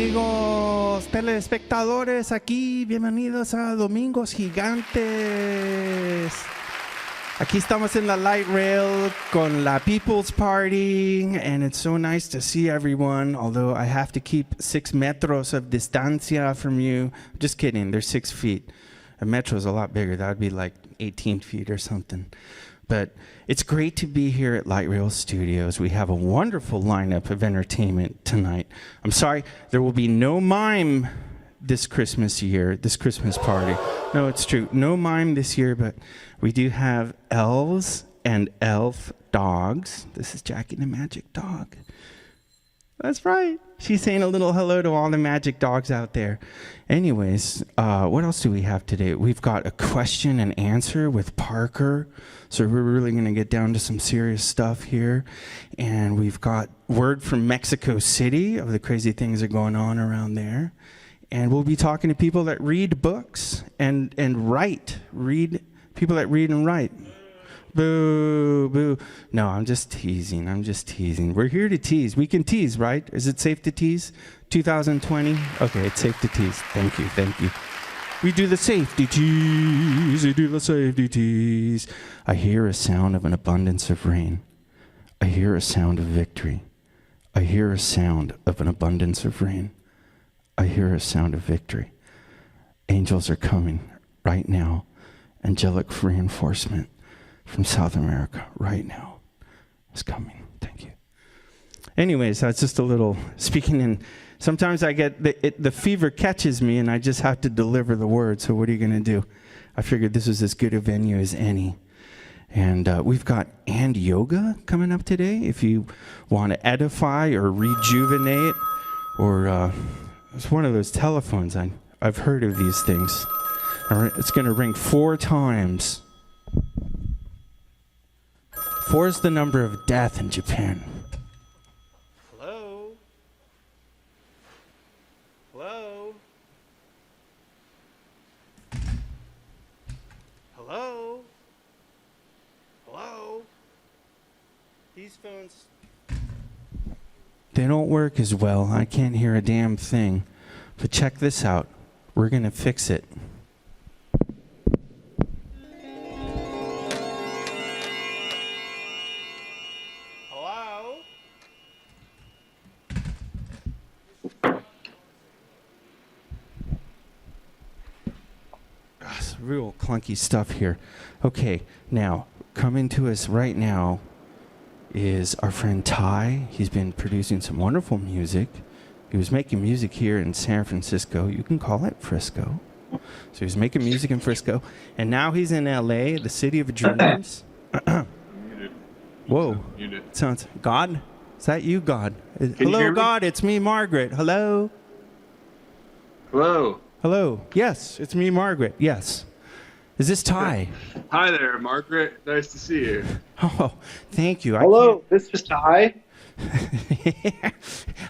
amigos telespectadores aquí, bienvenidos a Domingos Gigantes. Aquí estamos in la light rail con la People's Party, and it's so nice to see everyone, although I have to keep 6 metros of distancia from you. Just kidding, they're 6 feet. A metro is a lot bigger. That would be like 18 feet or something. But it's great to be here at Light Rail Studios. We have a wonderful lineup of entertainment tonight. I'm sorry, there will be no mime this Christmas party. No, it's true. No mime this year, but we do have elves and elf dogs. This is Jackie the Magic Dog. That's right. She's saying a little hello to all the magic dogs out there. Anyways, what else do we have today? We've got a question and answer with Parker. So we're really going to get down to some serious stuff here. And we've got word from Mexico City of the crazy things that are going on around there. And we'll be talking to people that read books and write. People that read and write. Boo, boo. No, I'm just teasing. We're here to tease. We can tease, right? Is it safe to tease? 2020? Okay, it's safe to tease. Thank you. We do the safety tease. I hear a sound of an abundance of rain. I hear a sound of victory. I hear a sound of an abundance of rain. I hear a sound of victory. Angels are coming right now. Angelic reinforcement from South America right now is coming. Thank you. Anyways, that's just a little speaking in. Sometimes I get the fever catches me and I just have to deliver the word. So what are you going to do? I figured this was as good a venue as any. And we've got and yoga coming up today. If you want to edify or rejuvenate, or it's one of those telephones. I've heard of these things. All right, it's going to ring 4 times. 4 is the number of death in Japan. Hello? Hello? Hello? Hello? These phones, they don't work as well. I can't hear a damn thing. But check this out. We're going to fix it. Real clunky stuff here. Okay, now, coming to us right now is our friend Ty. He's been producing some wonderful music. He was making music here in San Francisco. You can call it Frisco. So he's making music in Frisco. And now he's in LA, the city of dreams. Whoa. Sounds, God? Is that you, God? Hello, God, it's me, Margaret. Hello? Hello. Hello. Yes, it's me, Margaret. Yes. Is this Ty? Hi there, Margaret. Nice to see you. Oh, thank you. Hello, this is Ty.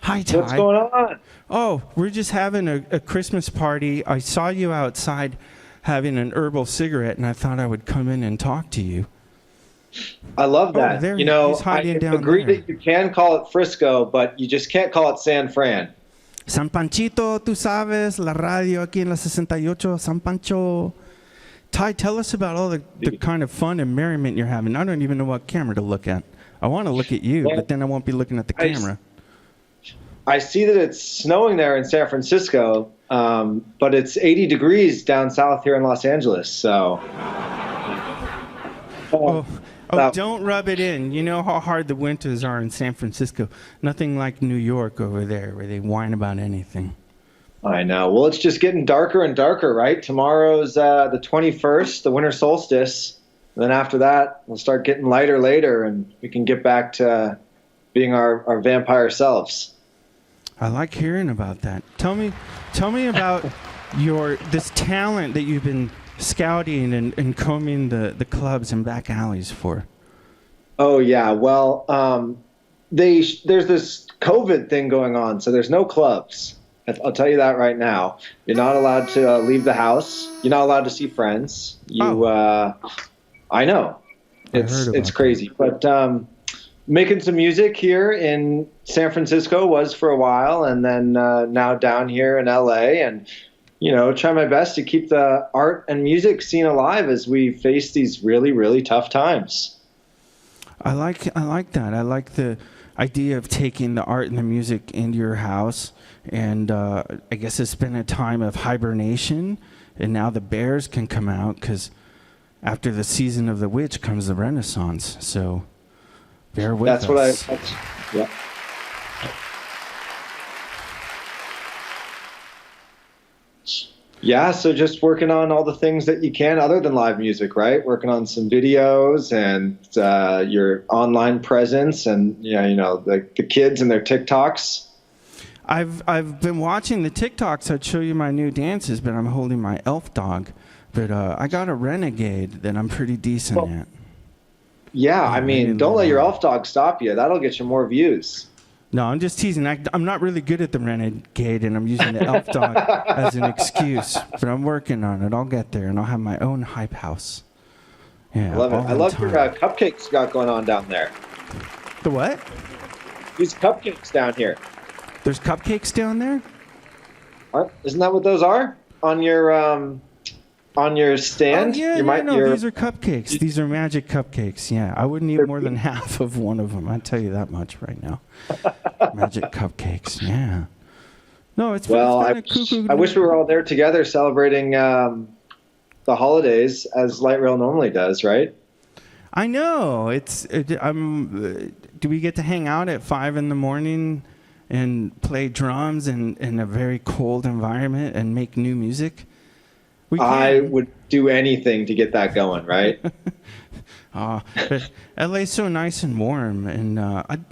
Hi, Ty. What's going on? Oh, we're just having a Christmas party. I saw you outside having an herbal cigarette, and I thought I would come in and talk to you. I love that. There you know, I agree there. that you can call it Frisco, but you just can't call it San Fran. San Panchito, tú sabes, la radio aquí en la 68, San Pancho. Ty, tell us about all the kind of fun and merriment you're having. I don't even know what camera to look at. I want to look at you, but then I won't be looking at the camera. I see that it's snowing there in San Francisco, but it's 80 degrees down south here in Los Angeles. So, don't rub it in. You know how hard the winters are in San Francisco. Nothing like New York over there where they whine about anything. I know. Well, it's just getting darker and darker, right? Tomorrow's the 21st, the winter solstice. And then after that, we'll start getting lighter later, and we can get back to being our vampire selves. I like hearing about that. Tell me about this talent that you've been scouting and combing the clubs and back alleys for. Oh, yeah. Well, there's this COVID thing going on, so there's no clubs. I'll tell you that right now. You're not allowed to leave the house. You're not allowed to see friends. I know. It's crazy. But making some music here in San Francisco, was for a while, and then now down here in LA, and try my best to keep the art and music scene alive as we face these really, really tough times. I like that. I like the idea of taking the art and the music into your house, and I guess it's been a time of hibernation, and now the bears can come out, because after the season of the witch comes the Renaissance. So bear with us. Yeah. Yeah, so just working on all the things that you can other than live music, right? Working on some videos and your online presence, and the kids and their TikToks. I've been watching the TikToks. I'd show you my new dances, but I'm holding my elf dog. But I got a renegade that I'm pretty decent at. Yeah, I mean, don't let your elf dog stop you. That'll get you more views. No, I'm just teasing. I'm not really good at the renegade, and I'm using the elf dog as an excuse. But I'm working on it. I'll get there, and I'll have my own hype house. Yeah, I love it. I love your cupcakes you got going on down there. The what? These cupcakes down here. There's cupcakes down there? Isn't that what those are on your stand? Oh, yeah, these are cupcakes. These are magic cupcakes. Yeah, I wouldn't eat more than half of one of them. I'll tell you that much right now. Magic cupcakes, yeah. No, it's been a cuckoo. I wish we were all there together celebrating the holidays as Light Rail normally does, right? I know. Do we get to hang out at 5 a.m. and play drums in a very cold environment and make new music? I would do anything to get that going, right? But LA's so nice and warm, and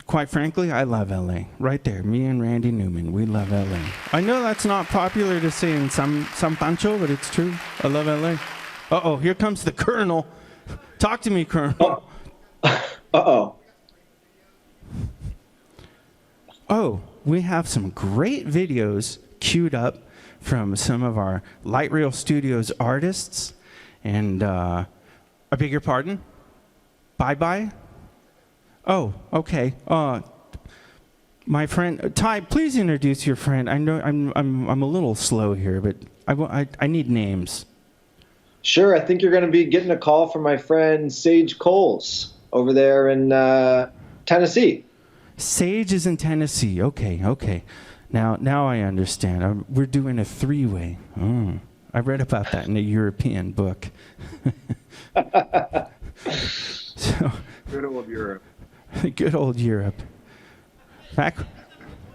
quite frankly, I love LA. Right there, me and Randy Newman, we love LA. I know that's not popular to say in some Pancho, but it's true. I love LA. Uh-oh, here comes the Colonel. Talk to me, Colonel. Uh-oh. Oh, we have some great videos queued up from some of our Light Rail Studios artists. And I beg your pardon? Bye-bye? Oh, okay. My friend, Ty, please introduce your friend. I know I'm a little slow here, but I need names. Sure, I think you're going to be getting a call from my friend Sage Coles over there in Tennessee. Sage is in Tennessee. Okay. Now I understand. We're doing a three-way. I read about that in a European book. Good old Europe. Good old Europe.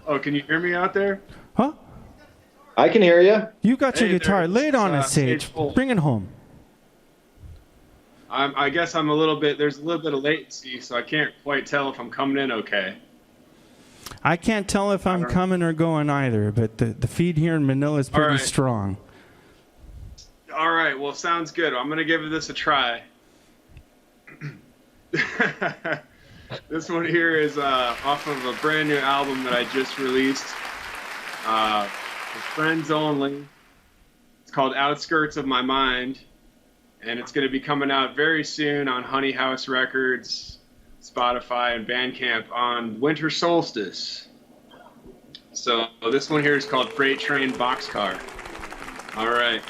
Oh, can you hear me out there? Huh? I can hear you. You got your guitar. Lay it on us, Sage. Bring it home. I guess there's a little bit of latency, so I can't quite tell if I'm coming in okay. I can't tell if I'm coming or going either, but the feed here in Manila is pretty strong. All right, well, sounds good. I'm going to give this a try. This one here is off of a brand new album that I just released. With friends only. It's called Outskirts of My Mind, and it's going to be coming out very soon on Honey House Records, Spotify, and Bandcamp on winter solstice. So this one here is called Freight Train Boxcar. All right.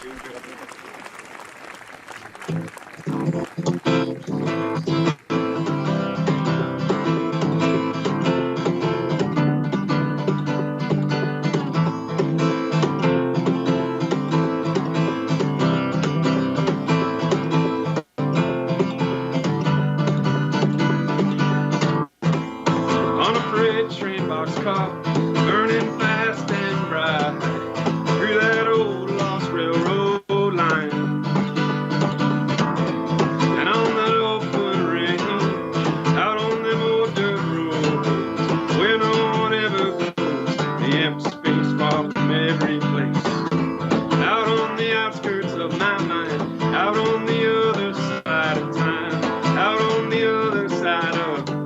Burning fast and bright through that old lost railroad line, and on that open range, out on them old dirt roads, where no one ever goes, the empty space far from every place. Out on the outskirts of my mind, out on the other side of time, out on the other side of time.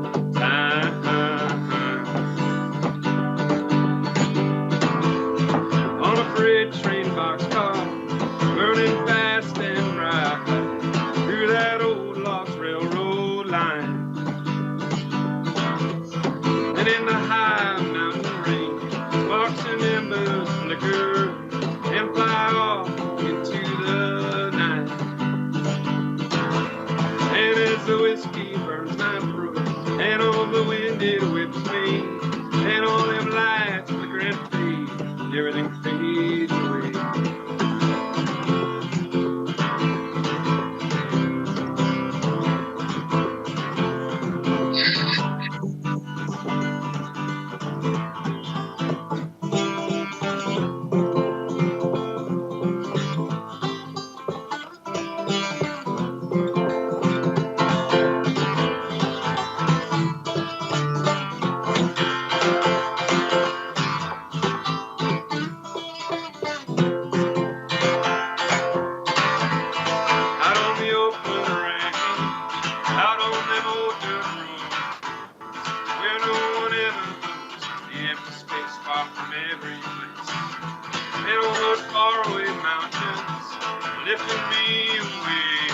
lifting me away.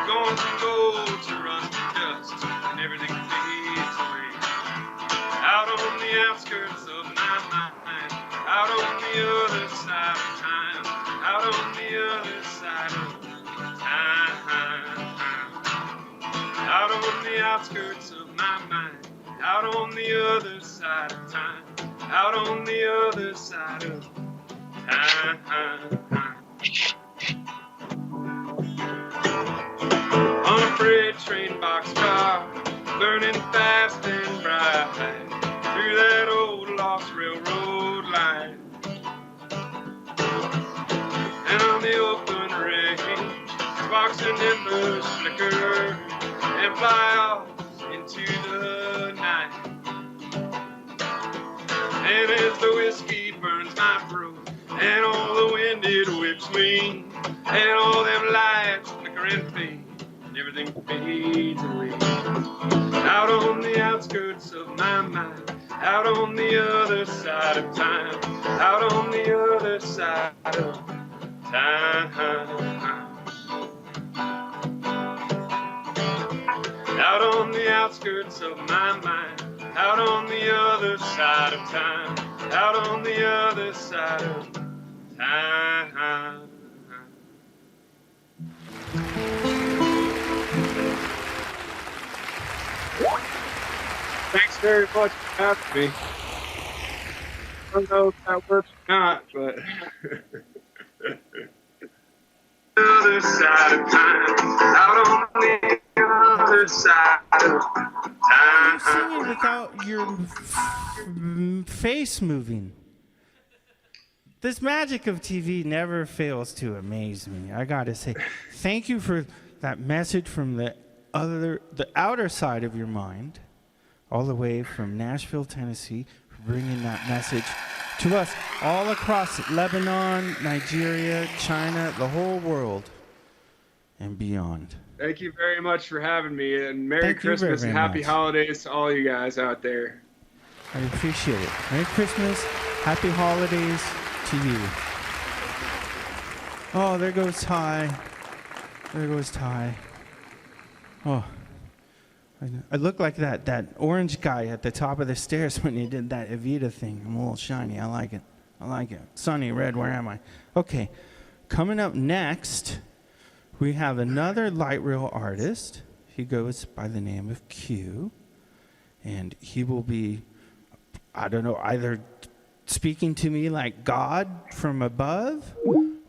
Going from gold to run to dust, and everything fades away. Out on the outskirts of my mind, out on the other side of time, out on the other side of time. Out on the outskirts of my mind, out on the other side of time, out on the other side of time. On a freight train boxcar, burning fast and bright, through that old lost railroad line. And on the open range, sparks and embers flicker and fly off into the night. And as the whiskey burns my throat, and all the wind it whips me, and all them lights flicker and fade, and everything fades away. Out on the outskirts of my mind, out on the other side of time, out on the other side of time. Out on the outskirts of my mind, out on the other side of time, out on the other side of time. Thanks very much for having me. I don't know if that works or not, but other side of time, out on the other side of time. You're singing without your face moving. This magic of TV never fails to amaze me. I gotta say, thank you for that message from the outer side of your mind, all the way from Nashville, Tennessee, for bringing that message to us all across Lebanon, Nigeria, China, the whole world, and beyond. Thank you very much for having me, and Merry Thank you Christmas very and Happy much. Holidays to all you guys out there. I appreciate it. Merry Christmas, Happy Holidays to you. Oh, there goes Ty. There goes Ty. Oh, I look like that orange guy at the top of the stairs when he did that Evita thing. I'm a little shiny. I like it. I like it. Sunny red, where am I? Okay, coming up next, we have another light rail artist. He goes by the name of Q, and he will be, I don't know, either speaking to me like God from above,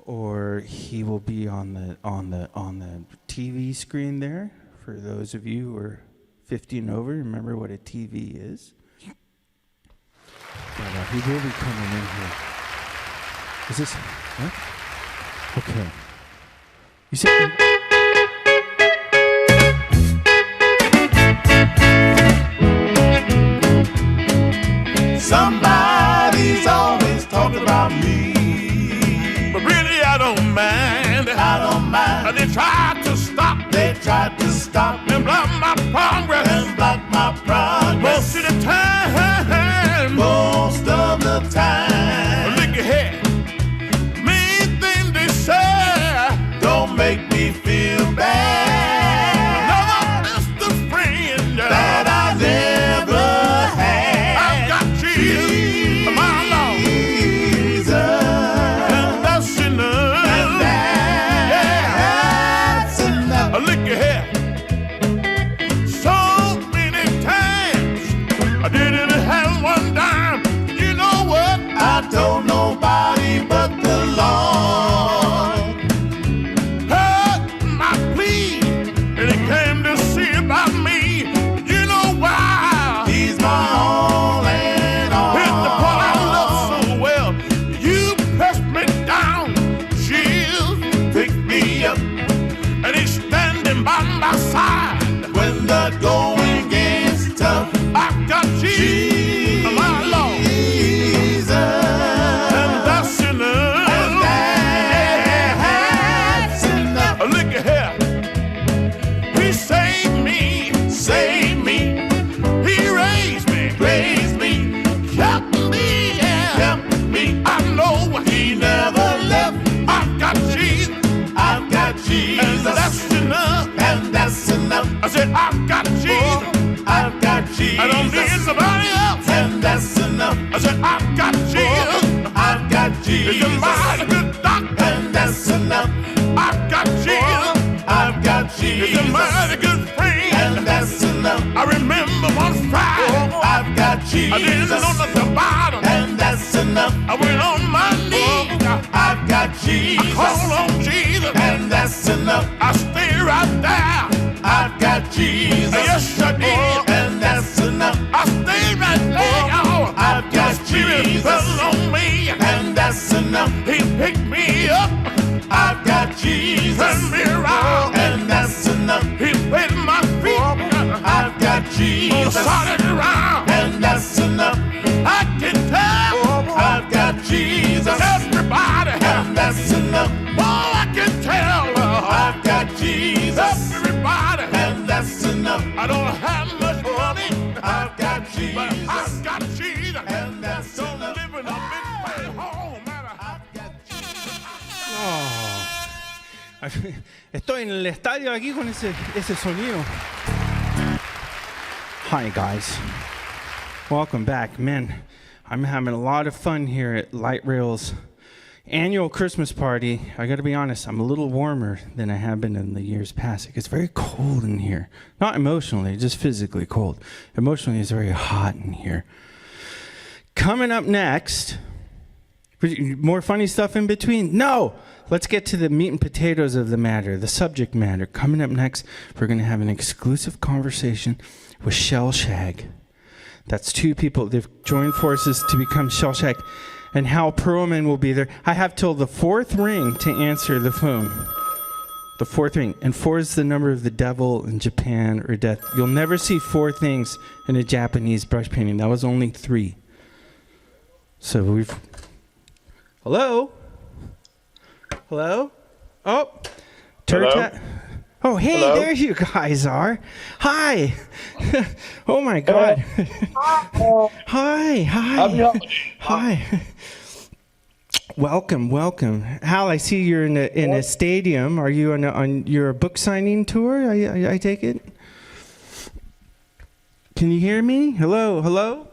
or he will be on the TV screen there. For those of you who are 50 and over, remember what a TV is. But he will be coming in here. Is this? What? Okay. You said. Somebody's always talking about me, but really I don't mind. I don't mind. They tried to stop. They tried to stop and block my progress. And block my progress. Most of the time. Most of the time. Look ahead. Main thing they say don't make me feel bad. Another best friend that I never had. I've got Jesus, my Lord, Jesus, and that's enough. And that's enough. Look ahead. So many times I went on my knees. I've got Jesus. I call on Jesus. And that's enough. I stay right there. I've got Jesus. Yes, I did. And that's enough. I stay right there, y'all. I've got Jesus. Fell on me. And that's enough. He picked me up. I've got Jesus. Turned me around. And that's enough. He put my feet. I've got Jesus. Started around. And that's enough. I can tell. I've got Jesus. Everybody. And that's enough. Oh, I can tell. I've got Jesus. Everybody. And that's enough. I don't have much money. I've got Jesus. But I've got Jesus. And that's enough. Living a big way home. I've got Jesus. Estoy en el estadio aquí con ese sonido. Hi guys, welcome back. Man, I'm having a lot of fun here at Light Rail's annual Christmas party. I gotta be honest, I'm a little warmer than I have been in the years past. It gets very cold in here. Not emotionally, just physically cold. Emotionally, it's very hot in here. Coming up next, more funny stuff in between? No! Let's get to the meat and potatoes of the matter, the subject matter. Coming up next, we're going to have an exclusive conversation with Shell Shag. That's two people. They've joined forces to become Shell Shag. And Hal Perlman will be there. I have till the fourth ring to answer the phone. The fourth ring. And 4 is the number of the devil in Japan or death. You'll never see 4 things in a Japanese brush painting. That was only 3. So we've... Hello? Hello? Oh, Hello? Oh, hey, Hello? There you guys are. Hi. Oh my God. Hi. Hi. Welcome. Hal, I see you're in a stadium. Are you on your book signing tour? I take it. Can you hear me? Hello.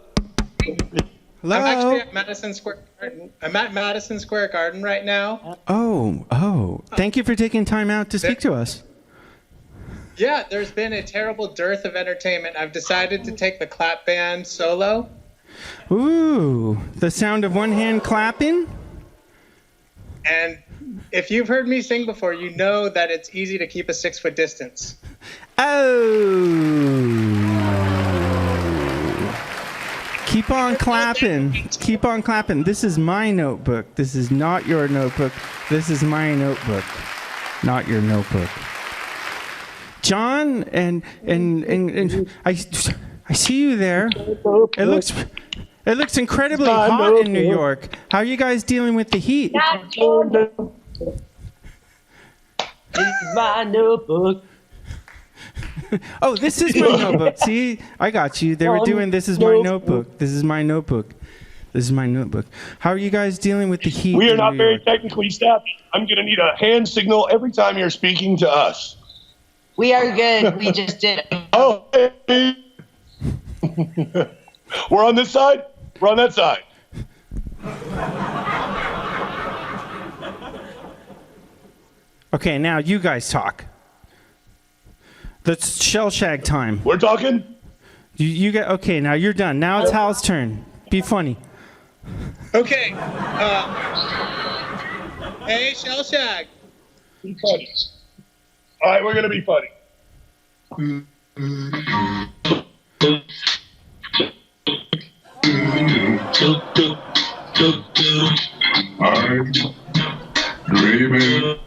I'm actually at Madison Square Garden. I'm at Madison Square Garden right now. Oh. Thank you for taking time out to speak to us. Yeah, there's been a terrible dearth of entertainment. I've decided to take the clap band solo. Ooh, the sound of one hand clapping? And if you've heard me sing before, you know that it's easy to keep a 6-foot distance. Oh. Keep on clapping. This is my notebook. This is not your notebook. This is my notebook, not your notebook. John, and I see you there. It looks incredibly hot in New York. How are you guys dealing with the heat? It's my notebook. Oh, this is my notebook. See, I got you. They were doing This is my notebook. This is my notebook. This is my notebook. How are you guys dealing with the heat? We are not very technically savvy. I'm going to need a hand signal every time you're speaking to us. We are good. We just did it. Oh, hey. We're on this side. We're on that side. Okay, now you guys talk. That's Shell Shag time. We're talking? You get okay, now you're done. Now it's Hal's turn. Be funny. Okay. Hey, Shell Shag. Be funny. All right, we're going to be funny. I'm dreaming of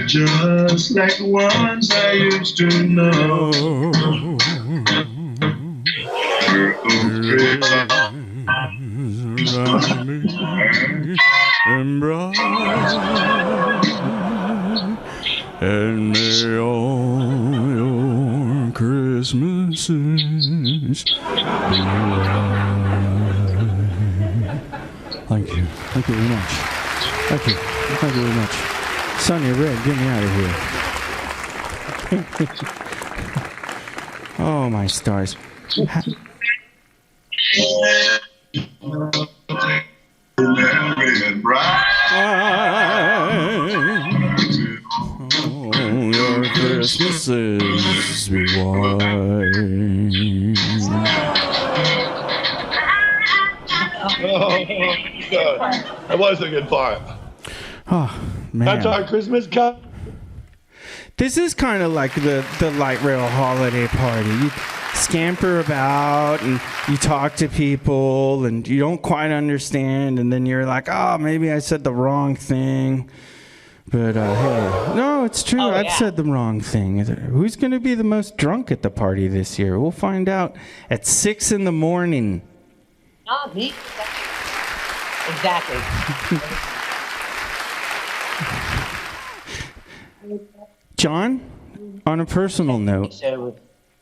just like the ones I used to know. And may all your Christmases be Thank you. Thank you very much. Thank you. Thank you very much. Sonny Red, get me out of here. Oh, my stars. Your Christmases be white. That was a good part. Oh, man. That's our Christmas card. This is kind of like the light rail holiday party. You scamper about and you talk to people and you don't quite understand, and then you're like, oh, maybe I said the wrong thing. But hey, no, it's true. I've said the wrong thing. Who's going to be the most drunk at the party this year? We'll find out at 6 in the morning. Not me. Exactly. John, on a personal note.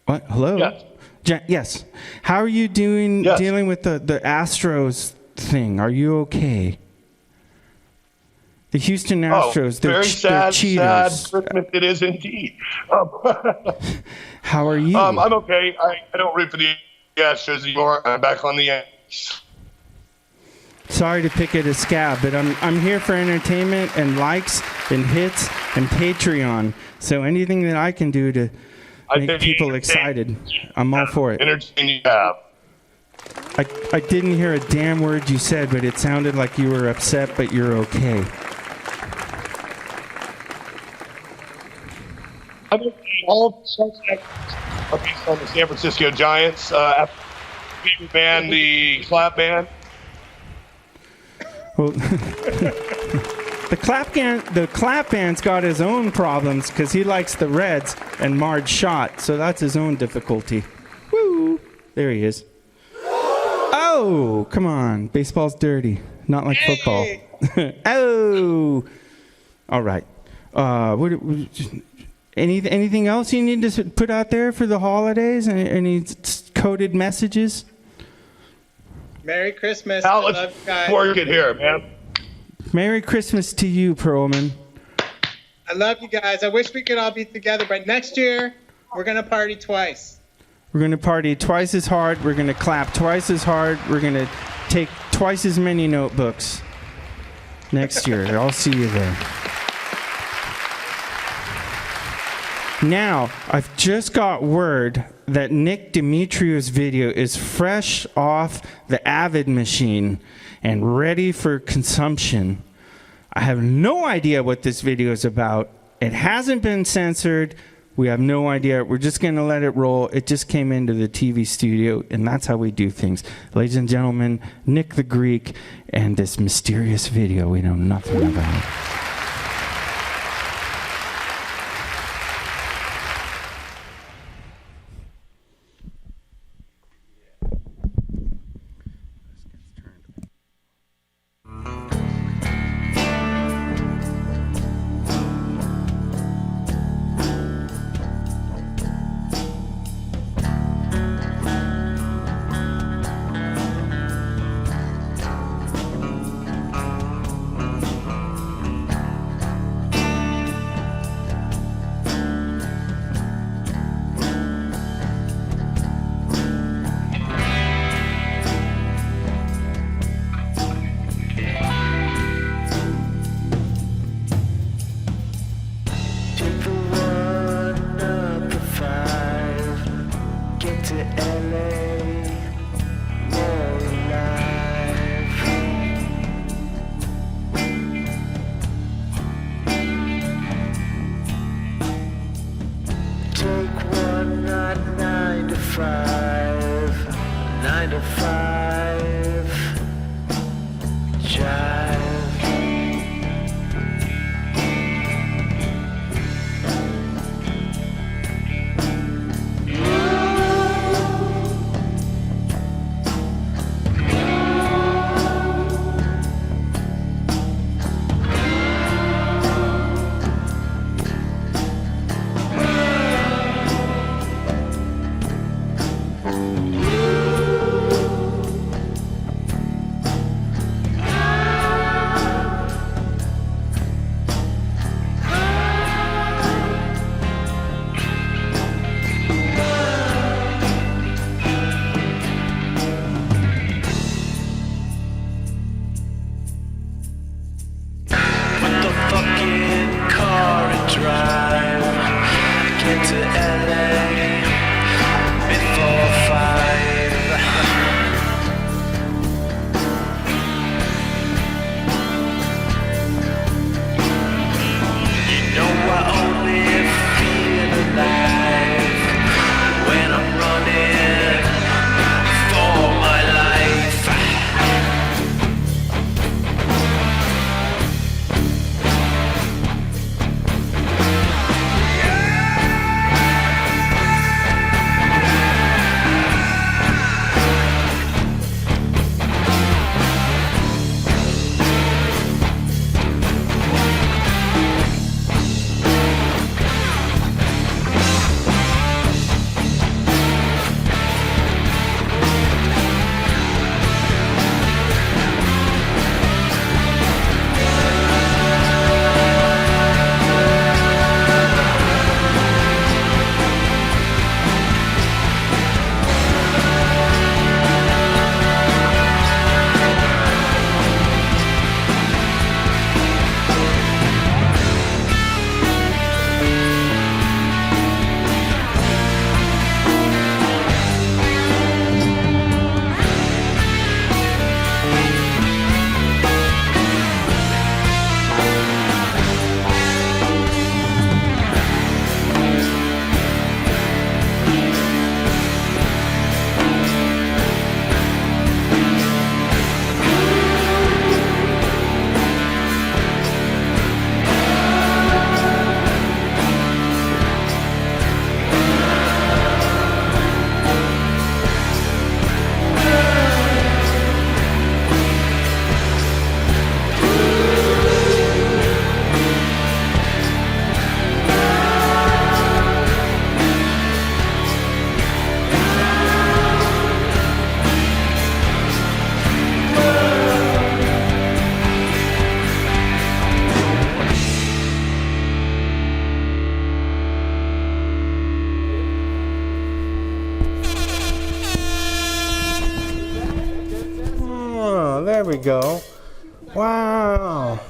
What? Hello? Yes. Yes. How are you doing dealing with the Astros thing? Are you okay? The Houston Astros, they're very sad cheaters. Christmas it is indeed. How are you? I'm okay. I don't root for the Astros anymore. I'm back on the Yankees. Sorry to pick at a scab, but I'm here for entertainment and likes and hits and Patreon. So anything that I can do to make people excited, I'm all for it. Entertain you have. I didn't hear a damn word you said, but it sounded like you were upset, but you're okay. I think all suspects are based on the San Francisco Giants. After we banned the clap ban. Well, the clap band's got his own problems because he likes the Reds and Marge shot, so that's his own difficulty. Woo! There he is. Oh, come on. Baseball's dirty. Not like football. Oh! All right. Anything else you need to put out there for the holidays? Any coded messages? Merry Christmas. Al, I love let's you guys. work it here, man. Merry Christmas to you, Perlman. I love you guys. I wish we could all be together, but next year we're gonna party twice. We're going to party twice as hard. We're going to clap twice as hard. We're going to take twice as many notebooks next year. I'll see you there. Now, I've just got word that Nick Demetriou's video is fresh off the Avid machine and ready for consumption. I have no idea what this video is about. It hasn't been censored. We have no idea. We're just going to let it roll. It just came into the TV studio, and that's how we do things. Ladies and gentlemen, Nick the Greek and this mysterious video we know nothing about. we go. Wow.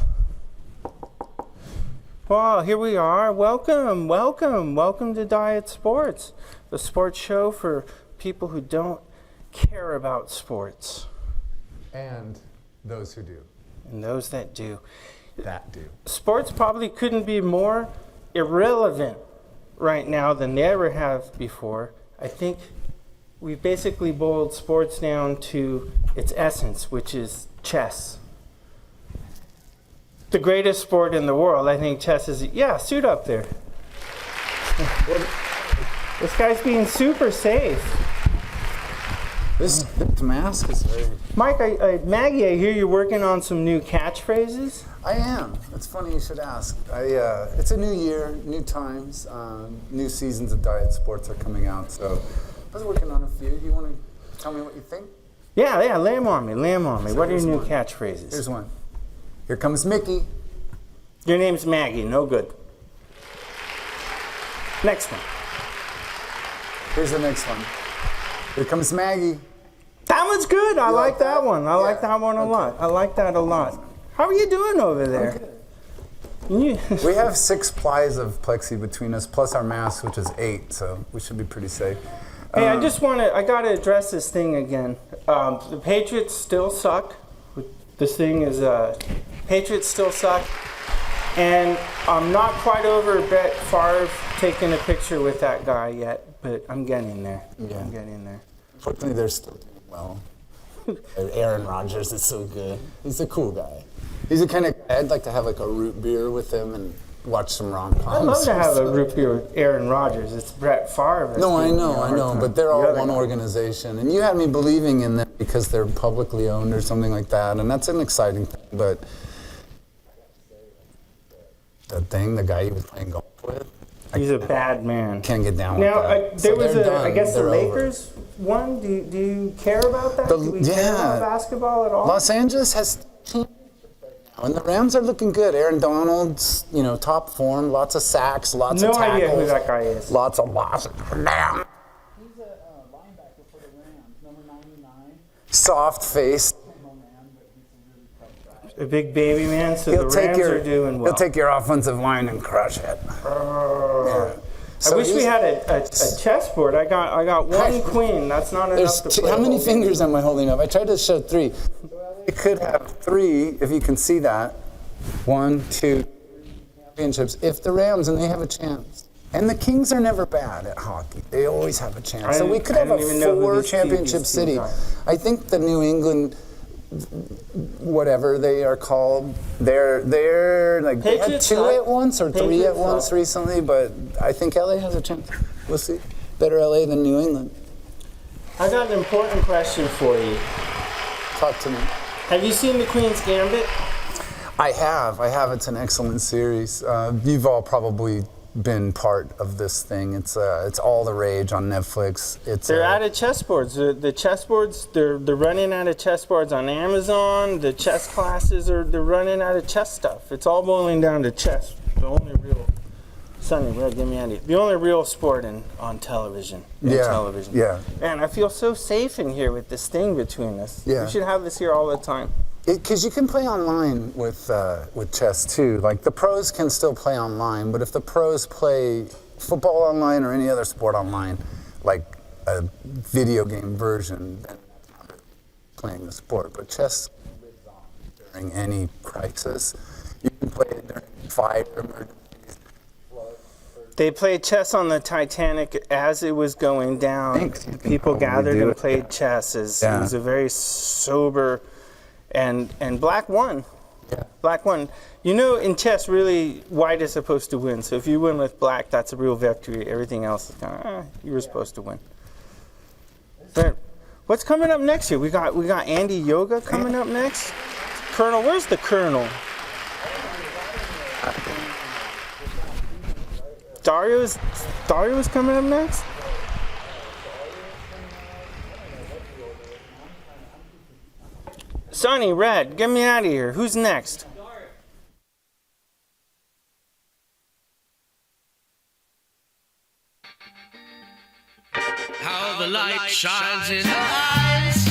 Wow, here we are. Welcome to Diet Sports, the sports show for people who don't care about sports. And those who do. And those that do. That do. Sports probably couldn't be more irrelevant right now than they ever have before. I think we've basically boiled sports down to its essence, which is chess. The greatest sport in the world. I think chess is, yeah, suit up there. This guy's being super safe. This mask is very... Mike, Maggie, I hear you're working on some new catchphrases. I am. It's funny you should ask. It's a new year, new times, new seasons of Diet Sports are coming out, so I was working on a few. You want to tell me what you think? Yeah, lay them on me. So what are your new catchphrases? Here's one. Here comes Mickey. Your name's Maggie, no good. Next one. Here's the next one. Here comes Maggie. That one's good. I like that one. I like that one a lot. I like that a lot. How are you doing over there? We have 6 plies of plexi between us, plus our mask, which is 8, so we should be pretty safe. Hey, I got to address this thing again. The Patriots still suck. This thing is, Patriots still suck. And I'm not quite over Brett Favre taking a picture with that guy yet, but I'm getting there. Yeah. I'm getting there. Fortunately, they're still doing well. Aaron Rodgers is so good. He's a cool guy. He's the kind of guy I'd like to have like a root beer with him and watch some rom-coms. I'd love to have a root beer with Aaron Rodgers. It's Brett Favre. No, I know, but they're all one organization. And you had me believing in them because they're publicly owned or something like that, and that's an exciting thing. But the guy he was playing golf with, he's a bad man. Can't get down now, with that. I guess the Lakers won. Do you care about that? Do we care about basketball at all? Los Angeles has and the Rams are looking good. Aaron Donald's, top form, lots of sacks, lots of tackles. No idea who that guy is. Lots of losses. He's a linebacker for the Rams, number 99. Soft face. A big baby man, so the Rams are doing well. He'll take your offensive line and crush it. Yeah. I wish we had a chessboard. I got one queen. That's not enough to play. How many fingers am I holding up? I tried to show 3. It could have 3, if you can see that. 1, 2 championships. If the Rams, and they have a chance. And the Kings are never bad at hockey. They always have a chance. So we could have a 4 championship city. I think the New England, whatever they are called, they're like they had 2 at once or 3 at once recently, but I think LA has a chance. We'll see. Better LA than New England. I got an important question for you. Talk to me. Have you seen The Queen's Gambit? I have. It's an excellent series. You've all probably been part of this thing. It's all the rage on Netflix. They're out of chessboards. The chessboards, they're running out of chessboards on Amazon. The chess classes they're running out of chess stuff. It's all boiling down to chess. The only real the only real sport on television. Yeah. Man, I feel so safe in here with this thing between us. Yeah. We should have this here all the time. Because you can play online with chess too. Like the pros can still play online, but if the pros play football online or any other sport online, like a video game version, then that's not playing the sport. But chess lives on during any crisis. You can play it during fire emergencies. They played chess on the Titanic as it was going down. People gathered and played chess. It was a very sober, and black won. Yeah. Black won. In chess, really, white is supposed to win. So if you win with black, that's a real victory. Everything else is kind of, you were supposed to win. But what's coming up next year? We got Andy Yoga coming up next. Colonel, where's the Colonel? Dario's coming up next? Sonny, Red, get me out of here. Who's next? How the light shines in her eyes.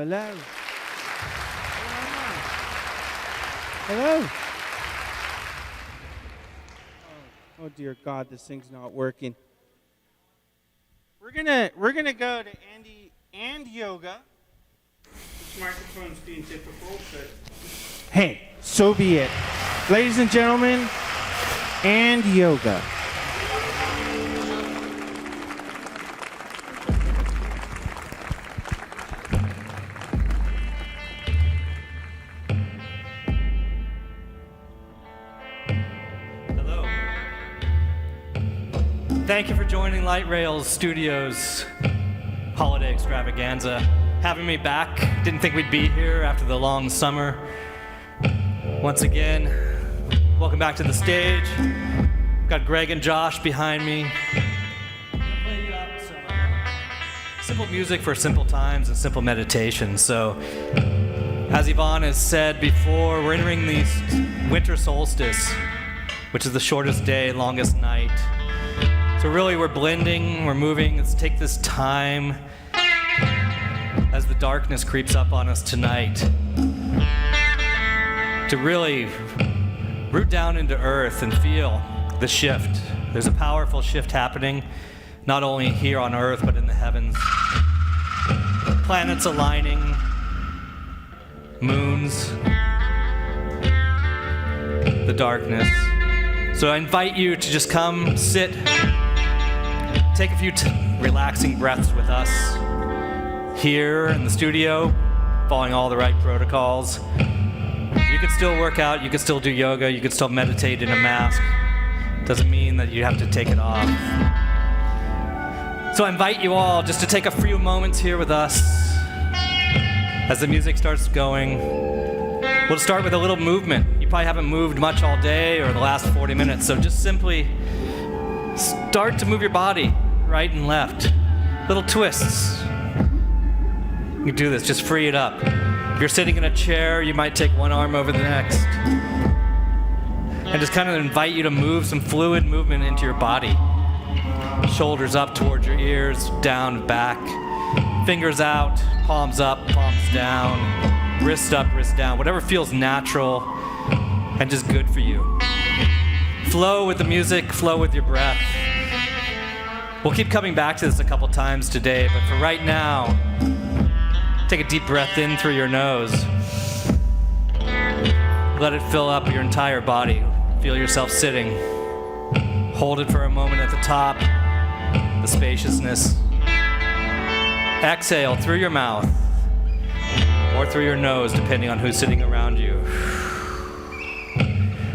hello. Hello. Oh dear God, this thing's not working. We're gonna go to Andy and yoga. This microphone's being difficult, but hey, so be it. Ladies and gentlemen, and yoga. Thank you for joining Light Rails Studios Holiday Extravaganza. Having me back. Didn't think we'd be here after the long summer. Once again, welcome back to the stage. Got Greg and Josh behind me. I'm gonna play you out some simple music for simple times and simple meditation. So, as Yvonne has said before, we're entering the winter solstice, which is the shortest day, longest night. So really we're blending, we're moving. Let's take this time as the darkness creeps up on us tonight to really root down into earth and feel the shift. There's a powerful shift happening, not only here on earth, but in the heavens. Planets aligning, moons, the darkness. So I invite you to just come, sit, take a few relaxing breaths with us here in the studio, following all the right protocols. You can still work out, you can still do yoga, you can still meditate in a mask. Doesn't mean that you have to take it off. So I invite you all just to take a few moments here with us as the music starts going. We'll start with a little movement. You probably haven't moved much all day or the last 40 minutes, so just simply start to move your body right and left. Little twists. You can do this, just free it up. If you're sitting in a chair, you might take one arm over the next. And just kind of invite you to move some fluid movement into your body. Shoulders up towards your ears, down, back. Fingers out, palms up, palms down. Wrist up, wrist down. Whatever feels natural and just good for you. Flow with the music, flow with your breath. We'll keep coming back to this a couple times today, but for right now, take a deep breath in through your nose. Let it fill up your entire body. Feel yourself sitting. Hold it for a moment at the top, the spaciousness. Exhale through your mouth or through your nose, depending on who's sitting around you.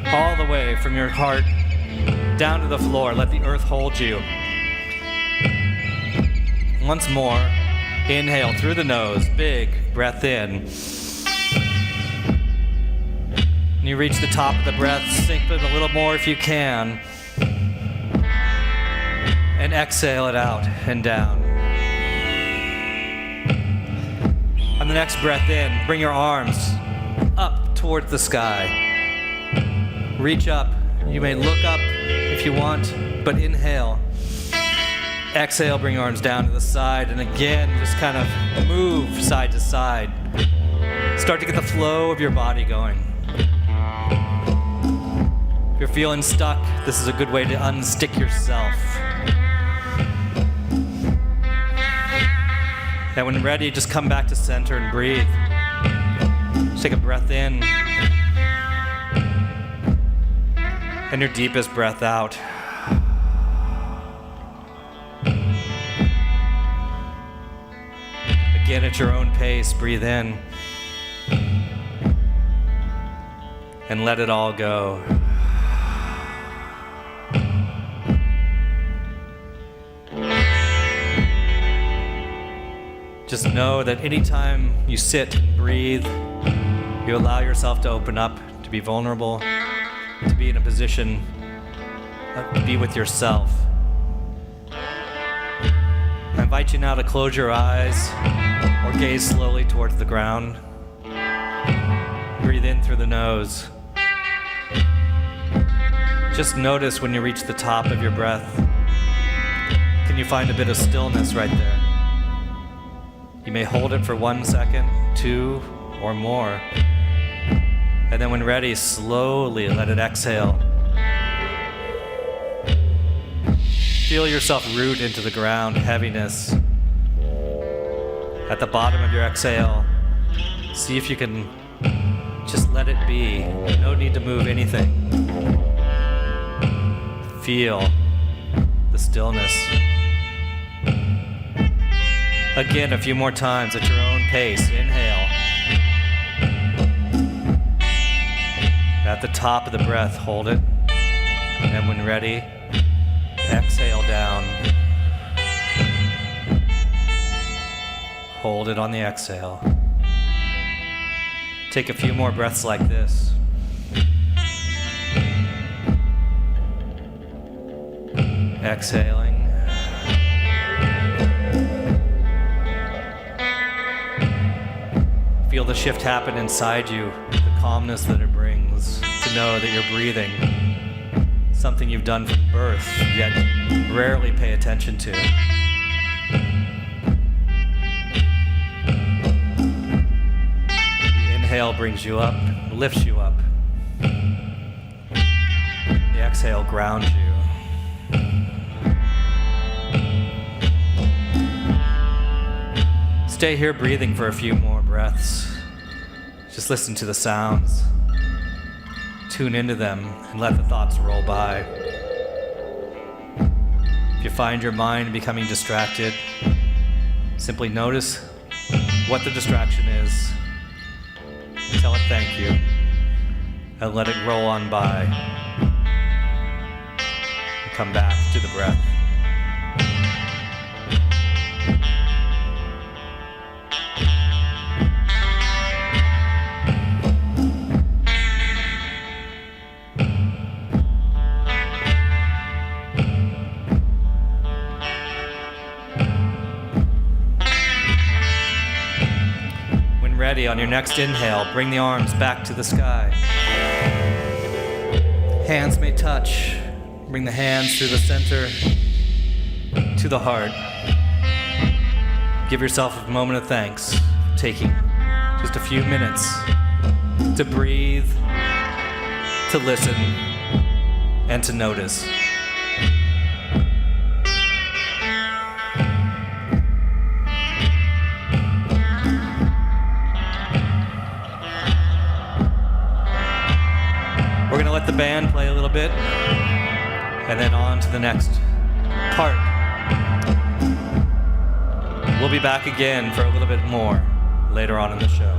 All the way from your heart down to the floor. Let the earth hold you. Once more, inhale through the nose, big breath in. And you reach the top of the breath, sink it a little more if you can. And exhale it out and down. On the next breath in, bring your arms up towards the sky. Reach up. You may look up if you want, but inhale. Exhale, bring your arms down to the side, and again, just kind of move side to side. Start to get the flow of your body going. If you're feeling stuck, this is a good way to unstick yourself. And when ready, just come back to center and breathe. Just take a breath in. And your deepest breath out. Again, at your own pace, breathe in. And let it all go. Just know that anytime you sit and breathe, you allow yourself to open up, to be vulnerable, to be in a position to be with yourself. I invite you now to close your eyes or gaze slowly towards the ground. Breathe in through the nose. Just notice when you reach the top of your breath. Can you find a bit of stillness right there? You may hold it for 1 second, 2, or more. And then when ready, slowly let it exhale. Feel yourself root into the ground, heaviness. At the bottom of your exhale, see if you can just let it be. No need to move anything. Feel the stillness. Again, a few more times at your own pace. Inhale. At the top of the breath, hold it. And when ready, exhale down. Hold it on the exhale. Take a few more breaths like this. Exhaling. Feel the shift happen inside you, the calmness that it brings to know that you're breathing. Something you've done from birth, yet rarely pay attention to. The inhale brings you up, lifts you up. The exhale grounds you. Stay here breathing for a few more breaths. Just listen to the sounds. Tune into them and let the thoughts roll by. If you find your mind becoming distracted, simply notice what the distraction is. Tell it thank you and let it roll on by. And come back to the breath. On your next inhale, bring the arms back to the sky. Hands may touch. Bring the hands through the center to the heart. Give yourself a moment of thanks, taking just a few minutes to breathe, to listen, and to notice. We're gonna let the band play a little bit, and then on to the next part. We'll be back again for a little bit more later on in the show.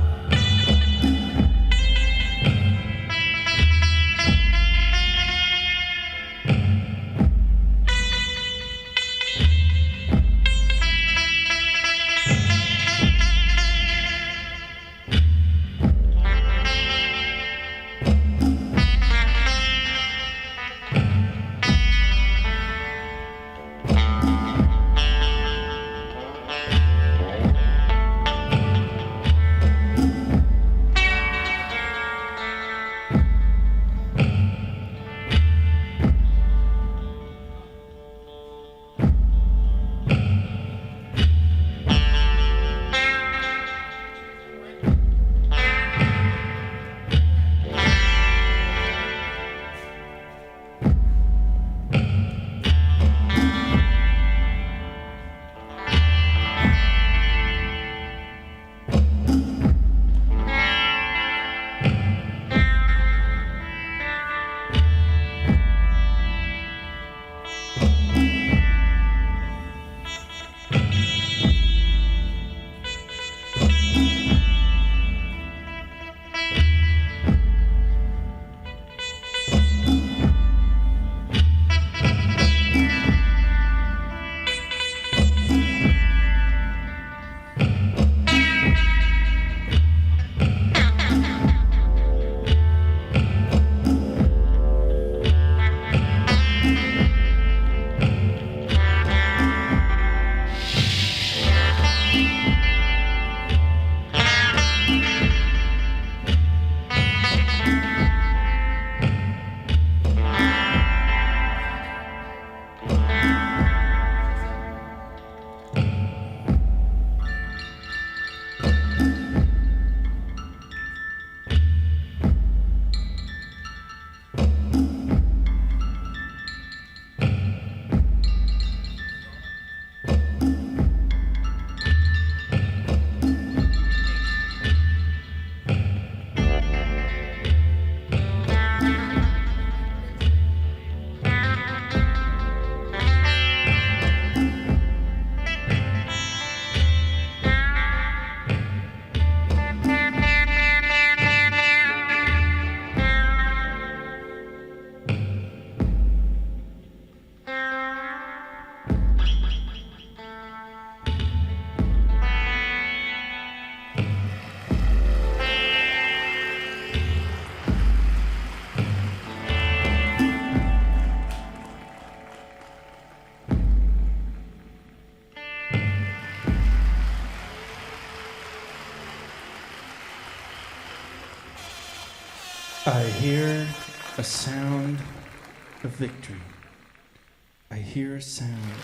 I hear a sound of victory. I hear a sound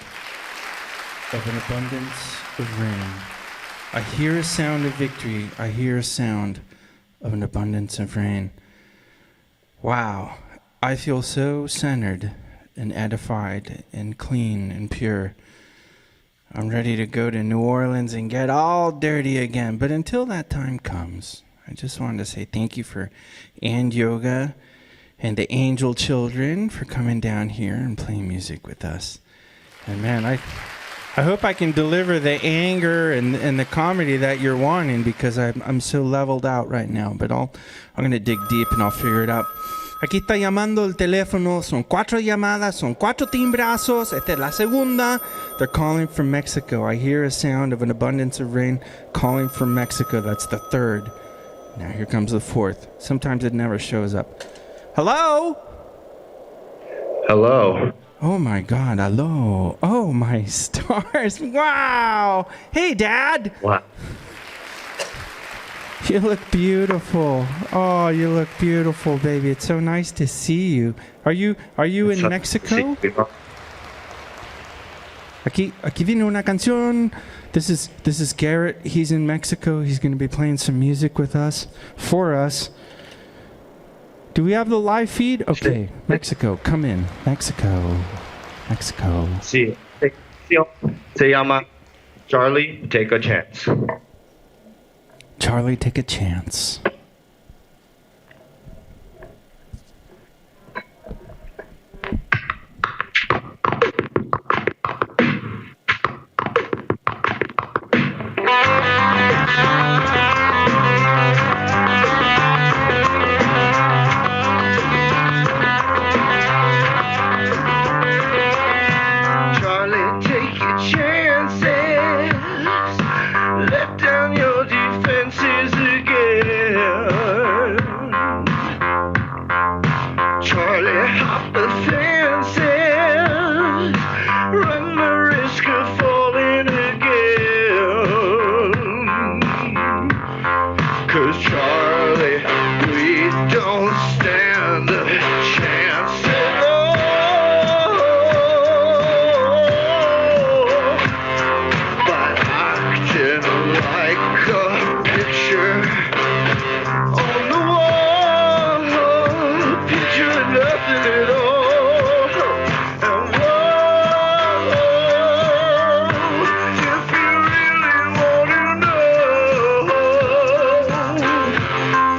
of an abundance of rain. I hear a sound of victory. I hear a sound of an abundance of rain. Wow, I feel so centered and edified and clean and pure. I'm ready to go to New Orleans and get all dirty again. But until that time comes, I just wanted to say thank you for And Yoga and the Angel Children for coming down here and playing music with us. And man, I hope I can deliver the anger and the comedy that you're wanting, because I'm so leveled out right now. But I'm going to dig deep and I'll figure it out. Aquí está llamando el teléfono. Son 4 llamadas, son 4 timbrazos. Esta es la segunda. They're calling from Mexico. I hear a sound of an abundance of rain calling from Mexico. That's the 3rd. Now here comes the 4th. Sometimes it never shows up. Hello? Hello. Oh my God, hello. Oh my stars. Wow. Hey, Dad. Wow. You look beautiful. Oh, you look beautiful, baby. It's so nice to see you. Are you in Mexico? Aquí viene una canción. This is Garrett. He's in Mexico. He's going to be playing some music with us, for us. Do we have the live feed? Okay, Mexico, come in. Mexico. Sí. Se llama Charlie, Take a Chance. Charlie, take a chance. Charlie, take your chances. Let down your defenses again. Charlie, hop the fences. Run the risk of falling again. 'Cause Charlie, we don't stand a chance at all. By acting like a picture on the wall, picture of nothing at all. And whoa, if you really want to know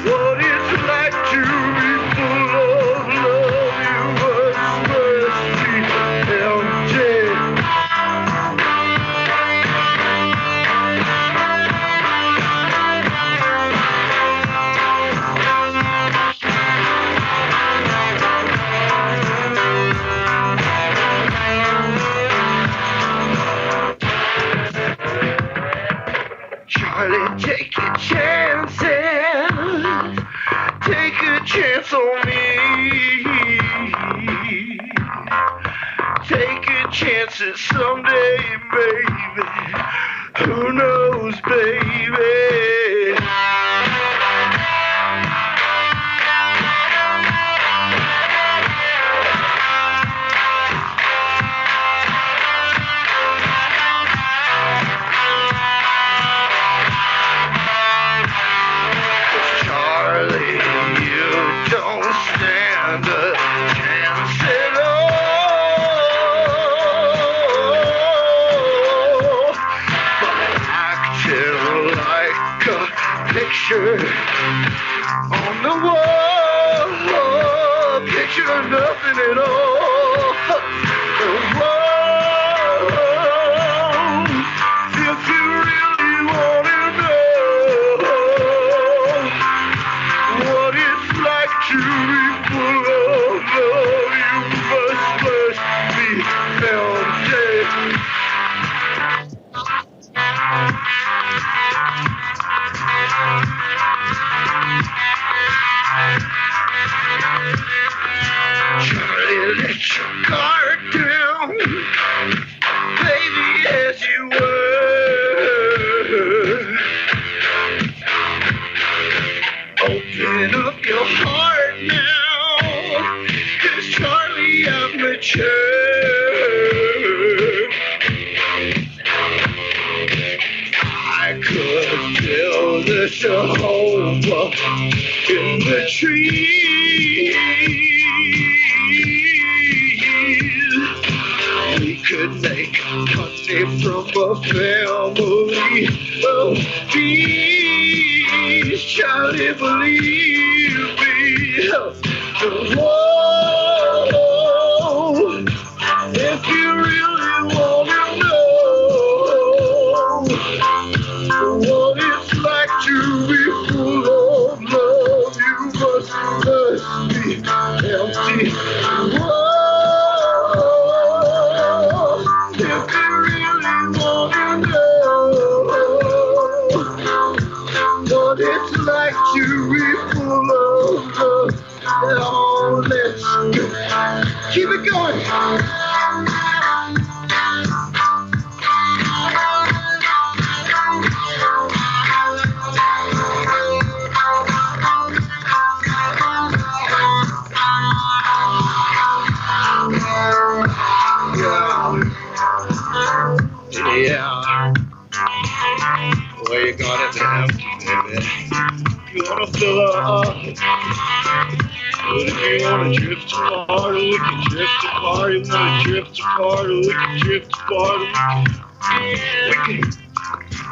what it's like to be full of love, you must be empty. Charlie, take your chances. Take a chance on me. Take a chance that someday, baby. Who knows, baby? Charlie, you don't stand a chance at all by acting like a Jehovah in the trees. We could make country from a family of bees. Charlie, believe me. Whoa, if you really want to know what it's like to be full of love, you must be empty. Whoa, if you really want to know what it's like to be full of love, oh, let's go. Keep it going. Yeah. Well, you got it empty, baby. You wanna fill her up? If you wanna drift apart, we can drift apart. You wanna drift apart, we can drift apart.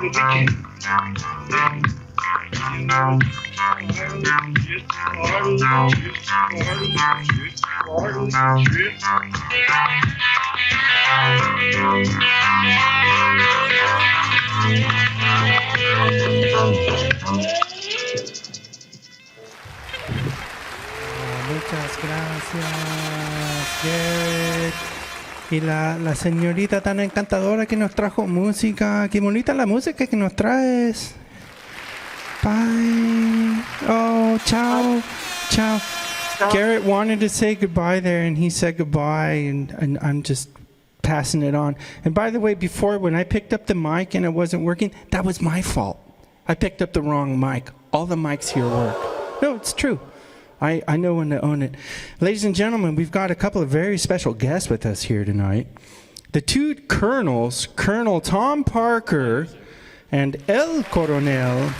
We can. Muchas gracias, Garrett. Y la señorita tan encantadora que nos trajo música. Qué bonita la música que nos traes. Bye. Oh, ciao. Ciao. Garrett wanted to say goodbye there, and he said goodbye, and I'm just passing it on. And by the way, before, when I picked up the mic and it wasn't working, that was my fault. I picked up the wrong mic. All the mics here work. No, it's true. I know when to own it. Ladies and gentlemen, we've got a couple of very special guests with us here tonight. The two colonels, Colonel Tom Parker and El Coronel,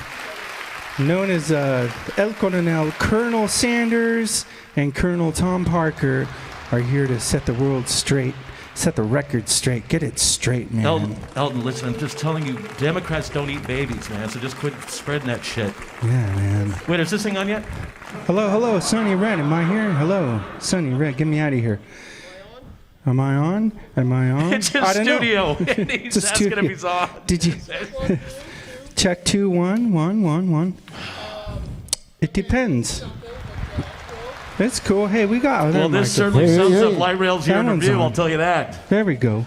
known as El Coronel, Colonel Sanders and Colonel Tom Parker, are here to set the world straight, set the record straight, get it straight, man. Elton, listen, I'm just telling you, Democrats don't eat babies, man, so just quit spreading that shit. Yeah, man. Wait, is this thing on yet? Hello, Sonny Red, am I here? Hello, Sonny Red, get me out of here. Am I on? It's his studio. And he's asking if he's on. Did you? Check 2 1 1 1 1. It depends. It's cool. Hey, we got. Well, this certainly sums up Light Rail's year in review. I'll tell you that. There we go.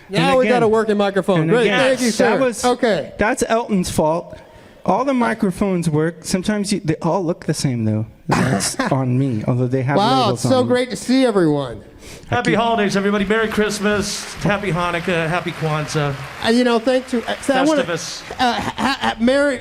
Now we got a working microphone. Great, thank you, sir. Okay. That's Elton's fault. All the microphones work. Sometimes they all look the same, though. That's on me, although they have wow, labels it's so on great to see everyone. Happy holidays, everybody. Merry Christmas. Happy Hanukkah. Happy Kwanzaa. Thanks to Festivus.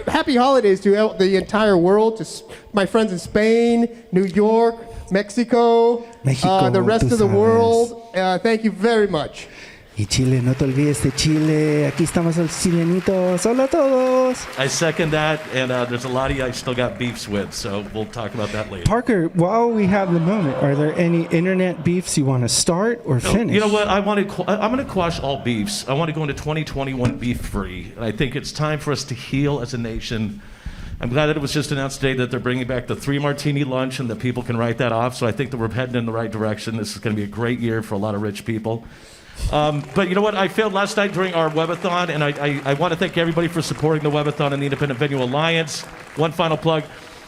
Happy holidays to the entire world, to my friends in Spain, New York, Mexico, the rest of the world. Thank you very much. Y Chile, no te olvides de Chile. Aquí estamos los chilenitos. Hola a todos. I second that, and there's a lot of you I still got beefs with, so we'll talk about that later. Parker, while we have the moment, are there any internet beefs you want to start or finish? You know what? I'm going to quash all beefs. I want to go into 2021 beef-free. And I think it's time for us to heal as a nation. I'm glad that it was just announced today that they're bringing back the 3-martini lunch and that people can write that off. So I think that we're heading in the right direction. This is going to be a great year for a lot of rich people. But you know what? I failed last night during our webathon, and I want to thank everybody for supporting the webathon and the Independent Venue Alliance. One final plug.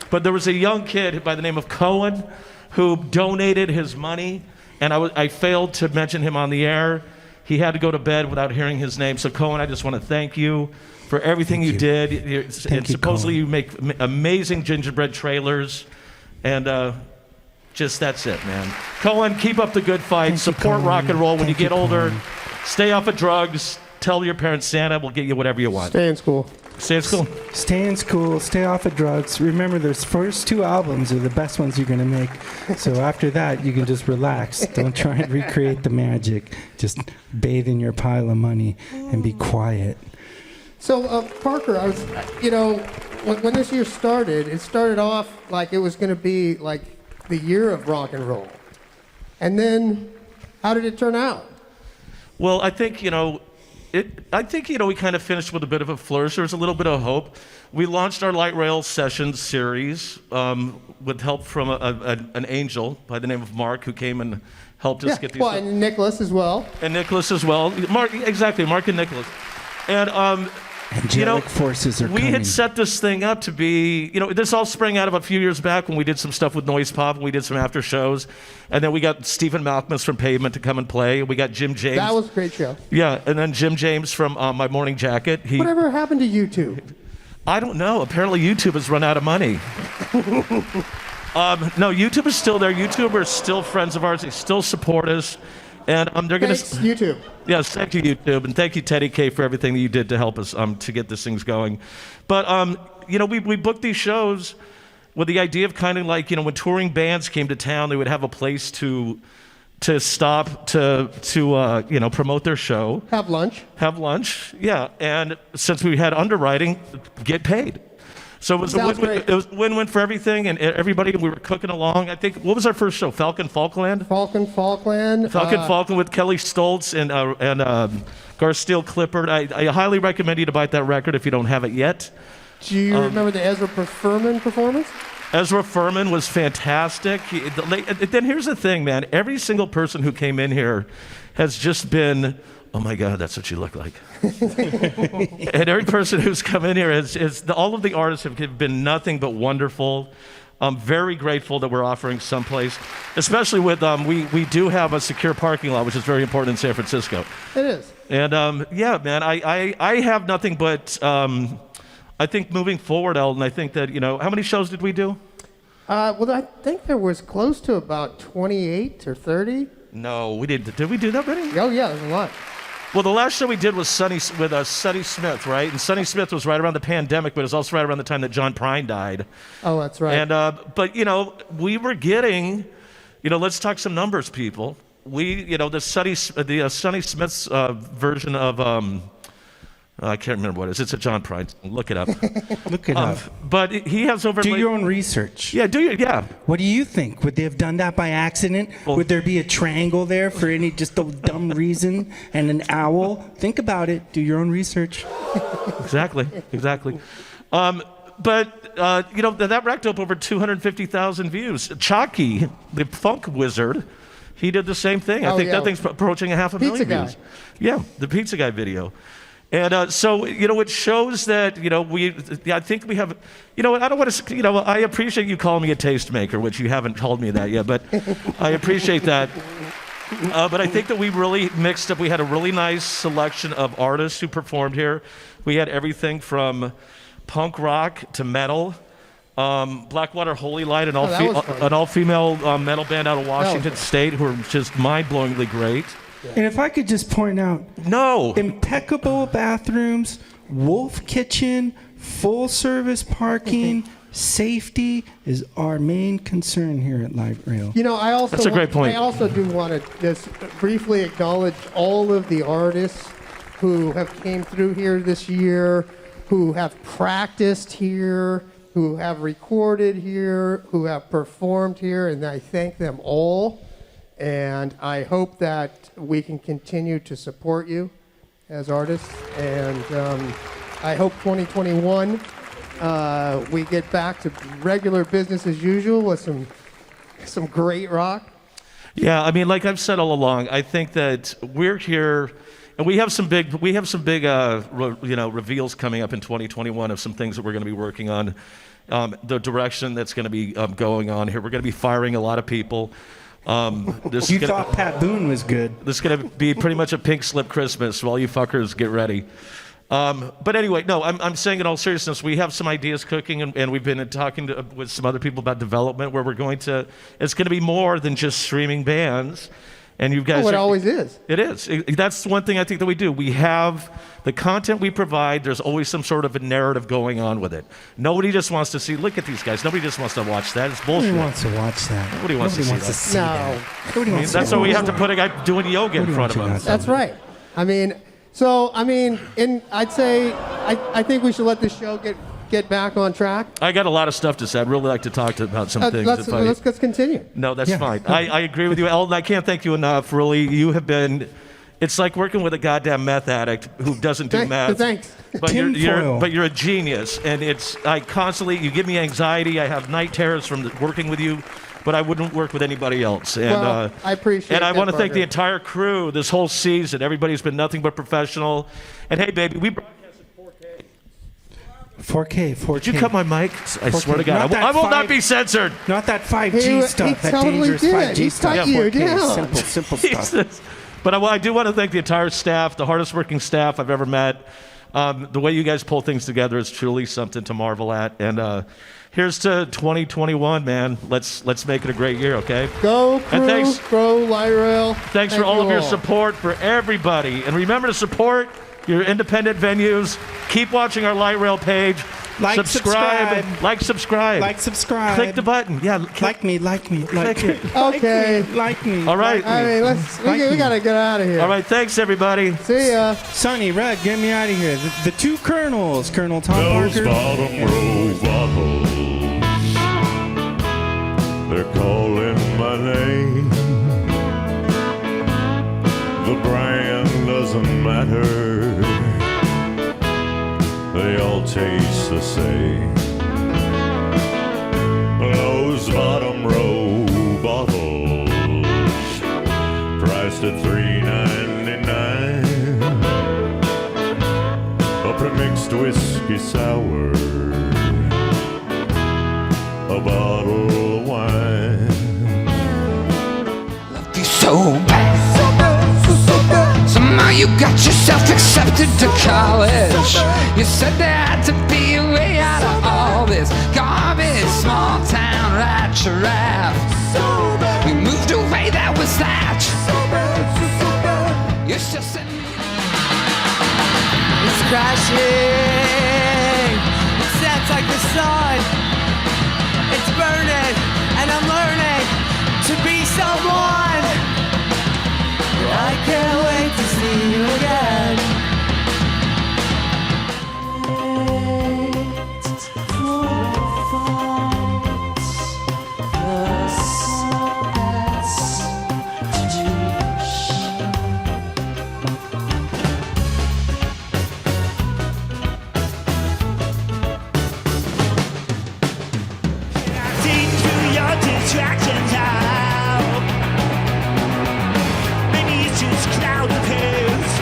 But there was a young kid by the name of Cohen who donated his money, and I failed to mention him on the air. He had to go to bed without hearing his name. So Cohen, I just want to thank you for everything you did. And supposedly you make amazing gingerbread trailers, and just that's it, man. Cohen, keep up the good fight. Support rock and roll. When you get older, stay off of drugs. Tell your parents Santa will get you whatever you want. Stay in school. Stay in school. Stay in school. Stay off of drugs. Remember, those first 2 albums are the best ones you're going to make. So after that, you can just relax. Don't try and recreate the magic. Just bathe in your pile of money and be quiet. So, Parker, I was, when this year started, it started off like it was going to be like the year of rock and roll. And then, how did it turn out? Well, I think, we kind of finished with a bit of a flourish. There was a little bit of hope. We launched our Light Rail Sessions series with help from an angel by the name of Mark, who came and helped us get these. Well, and Nicholas as well. And Nicholas as well. Mark and Nicholas. And, Angelic forces are we coming. had set this thing up to be, this all sprang out of a few years back when we did some stuff with Noise Pop, and we did some after shows. And then we got Stephen Malkmus from Pavement to come and play. We got Jim James. That was a great show. Yeah, and then Jim James from My Morning Jacket. Whatever happened to YouTube? I don't know. Apparently YouTube has run out of money. No, YouTube is still there. YouTube are still friends of ours. They still support us. And they're going to... Thanks, YouTube. Yes, thank you, YouTube. And thank you, Teddy K, for everything that you did to help us to get these things going. But, we booked these shows with the idea of kind of like, when touring bands came to town, they would have a place to stop to promote their show. Have lunch, yeah. And since we had underwriting, get paid. So it was a win-win. It was win-win for everything and everybody. We were cooking along. I think, what was our first show? Falcon Falkland with Kelly Stoltz and Garth Steele Clippard. I highly recommend you to buy that record if you don't have it yet. Do you remember the Ezra Furman performance? Ezra Furman was fantastic. Then here's the thing, man. Every single person who came in here has just been, oh my God, that's what you look like. And every person who's come in here all of the artists have been nothing but wonderful. I'm very grateful that we're offering someplace, especially with, we do have a secure parking lot, which is very important in San Francisco. It is. And yeah, man, I have nothing but, I think moving forward, Eldon, I think that, how many shows did we do? Well, I think there was close to about 28 or 30. No, we didn't. Did we do that many? Oh, yeah, there's a lot. Well, the last show we did was Sonny Smith, right? And Sonny Smith was right around the pandemic, but it was also right around the time that John Prine died. Oh, that's right. And but we were getting, let's talk some numbers, people. The Sonny Smith's version of I can't remember what it is. It's a John Prine. Look it up. Look it up. But he has over. Do your own research. Yeah, yeah. What do you think? Would they have done that by accident? Would there be a triangle there for any just a dumb reason and an owl? Think about it. Do your own research. Exactly. But that racked up over 250,000 views. Chalky, the funk wizard, he did the same thing. I think that thing's approaching 500,000 views. Yeah, the Pizza Guy video. And so, it shows that, I think we have, I don't want to, I appreciate you calling me a tastemaker, which you haven't told me that yet, but I appreciate that. But I think that we really mixed up. We had a really nice selection of artists who performed here. We had everything from punk rock to metal. Blackwater Holy Light, an all-female metal band out of Washington State who are just mind-blowingly great. And if I could just point out, impeccable bathrooms, wolf kitchen, full service parking, safety is our main concern here at Light Rail. That's a great point. I also do want to just briefly acknowledge all of the artists who have came through here this year, who have practiced here, who have recorded here, who have performed here, and I thank them all. And I hope that we can continue to support you as artists. And I hope 2021 we get back to regular business as usual with some great rock. Yeah, I mean, like I've said all along, I think that we're here, and we have some big reveals coming up in 2021 of some things that we're going to be working on. The direction that's going to be going on here. We're going to be firing a lot of people. You thought Pat Boone was good. This is going to be pretty much a pink slip Christmas, so all you fuckers get ready. But anyway, no, I'm saying in all seriousness, we have some ideas cooking, and we've been talking with some other people about development where it's going to be more than just streaming bands. And you guys, it always is. It is. That's one thing I think that we do. We have the content we provide. There's always some sort of a narrative going on with it. Nobody just wants to see. Look at these guys. Nobody just wants to watch that. It's bullshit. Nobody wants to watch that. Nobody wants to see that. No. That's why we have to put a guy doing yoga in front of us. That's right. I mean, So, I mean, I'd say I think we should let this show get back on track. I got a lot of stuff to say. I'd really like to talk about some things. Let's continue. No, that's fine. I agree with you, Eldon. I can't thank you enough. Really, you have been. It's like working with a goddamn meth addict who doesn't do meth. Thanks. But you're a genius, and I constantly you give me anxiety. I have night terrors from working with you, but I wouldn't work with anybody else. And I appreciate. And I want to thank the Parker. entire crew this whole season. Everybody's been nothing but professional. And hey, baby, we broadcasted 4K. 4K. Did you cut my mic? I swear to God, I will not be censored. Not that 5G stuff. That dangerous 5G stuff. Cut you down. Simple stuff. But I do want to thank the entire staff, the hardest working staff I've ever met. The way you guys pull things together is truly something to marvel at. And here's to 2021, man. Let's make it a great year, okay? Go crew, and thanks, grow light rail. Thanks for all of your support for everybody. And remember to support your independent venues. Keep watching our light rail page. Subscribe. Click the button. Yeah. Like me. Okay. Like me. All right. I mean, we gotta get out of here. All right. Thanks, everybody. See ya. Sonny, Red, get me out of here. The two colonels, Colonel Tom Those Parker. bottom row bottles, they're calling my name. The brand doesn't matter. They all taste the same. Those bottom row bottles, priced at $3.99. A premixed whiskey sour, a bottle of wine. Love you so bad. Somehow you got yourself accepted to college. You said there had to be a way out of all this garbage, small town rat giraffe. We moved away, that was that. You're still sitting. It's crashing. It sets like the sun. It's burning, and I'm learning to be someone. I can't wait to see you again. See through your distractions out. Maybe it's just cloud of haze.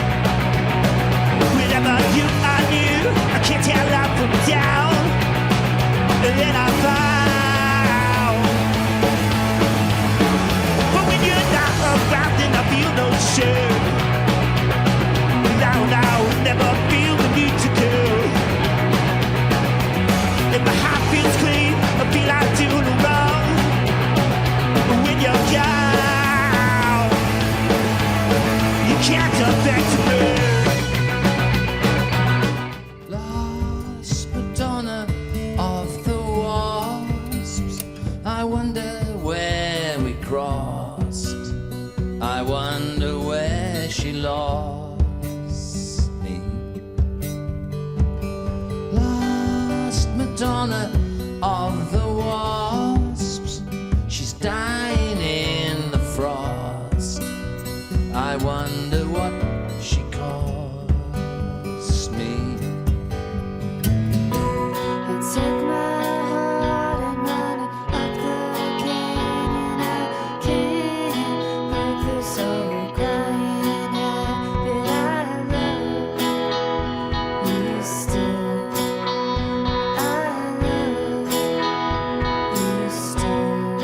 Whenever you are new, I can't tell up from down. And then I found. But when you're not around, then I feel no shame. Now, never feel the need to go. And my heart feels clean, I feel like doing wrong. When you're down, you can't come back to me. Lost Madonna of the wasps. I wonder where we crossed. I wonder where she lost me. Lost Madonna of the wasps. She's dying in the frost. I wonder what she cost me. I took my heart and ran it up the canyon. I can't break through, so crying out that I love you still. I love you still.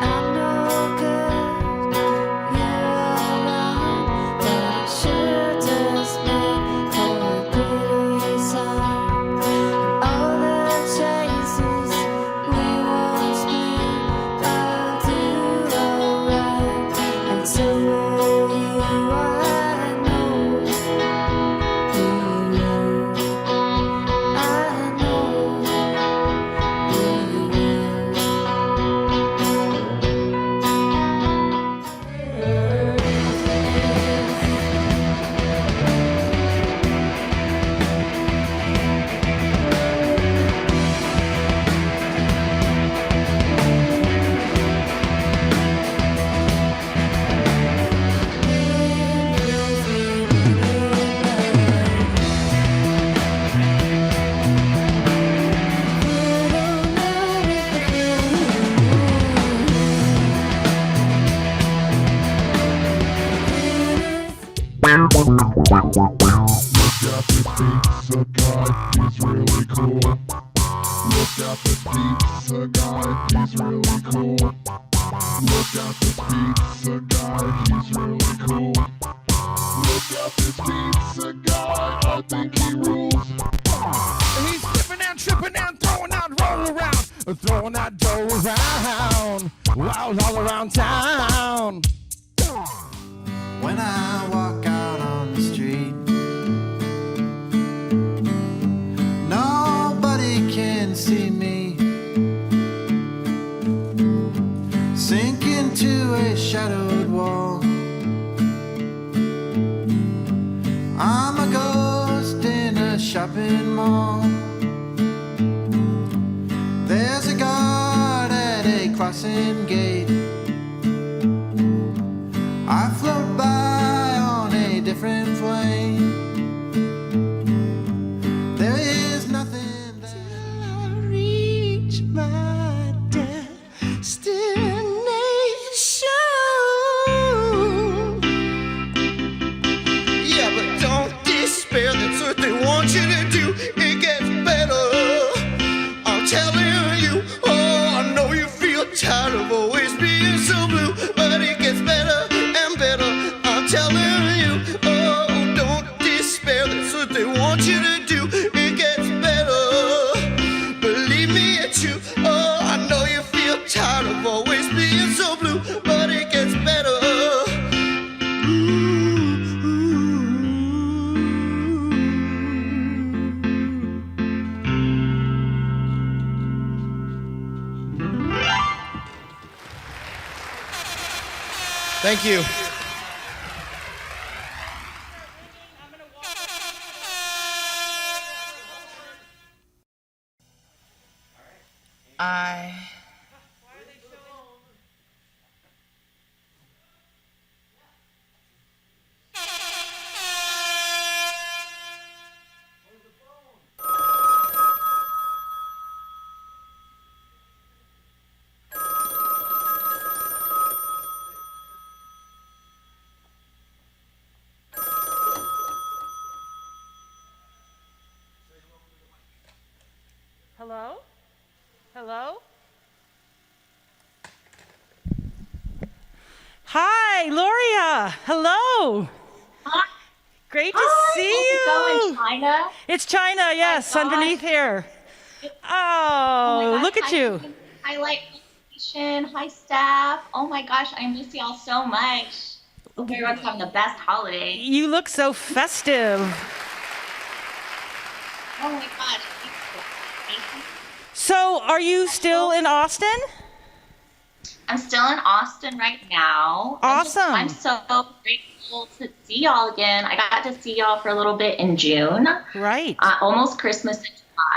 I'm no good, you're all wrong, but it sure does make for a pretty song. All the chases we once blew, I'll do alright. And so will you, I know we will. I know we will. at this pizza guy, he's really cool. Look at this pizza guy, he's really cool. Look at this pizza guy, he's really cool. Look at this pizza guy, I think he rules. He's flipping and tripping and throwing that roll around, throwing that dough around, wild all around town. When I walk out on the street, nobody can see me. Sink into a shadowed wall. I'm a ghost in a shopping mall. There's a guard at a crossing gate. I float by on a different plane. There is nothing till I reach my destination. Yeah, but don't despair, that's what they want you to do. It gets better, I'm telling you. Oh, I know you feel tired of always being so blue, but it gets better and better, I'm telling you. Oh, don't despair, that's what they want you to do. It gets better, believe me, it's true. Oh, I know you feel tired of always being so blue, but it gets better. Thank you. I Hello? Hello? Hi, Gloria. Hello. Hi. Great to Hi, see how's you. it going, China? It's China, yes, underneath here. Oh, my look gosh, at you. Hi, Station. Hi, staff. Oh my gosh, I miss y'all so much. Hope everyone's having the best holiday. You look so festive. Oh my gosh. So, are you still in Austin? I'm still in Austin right now. Awesome. I'm so grateful to see y'all again. I got to see y'all for a little bit in June. Right. Almost Christmas in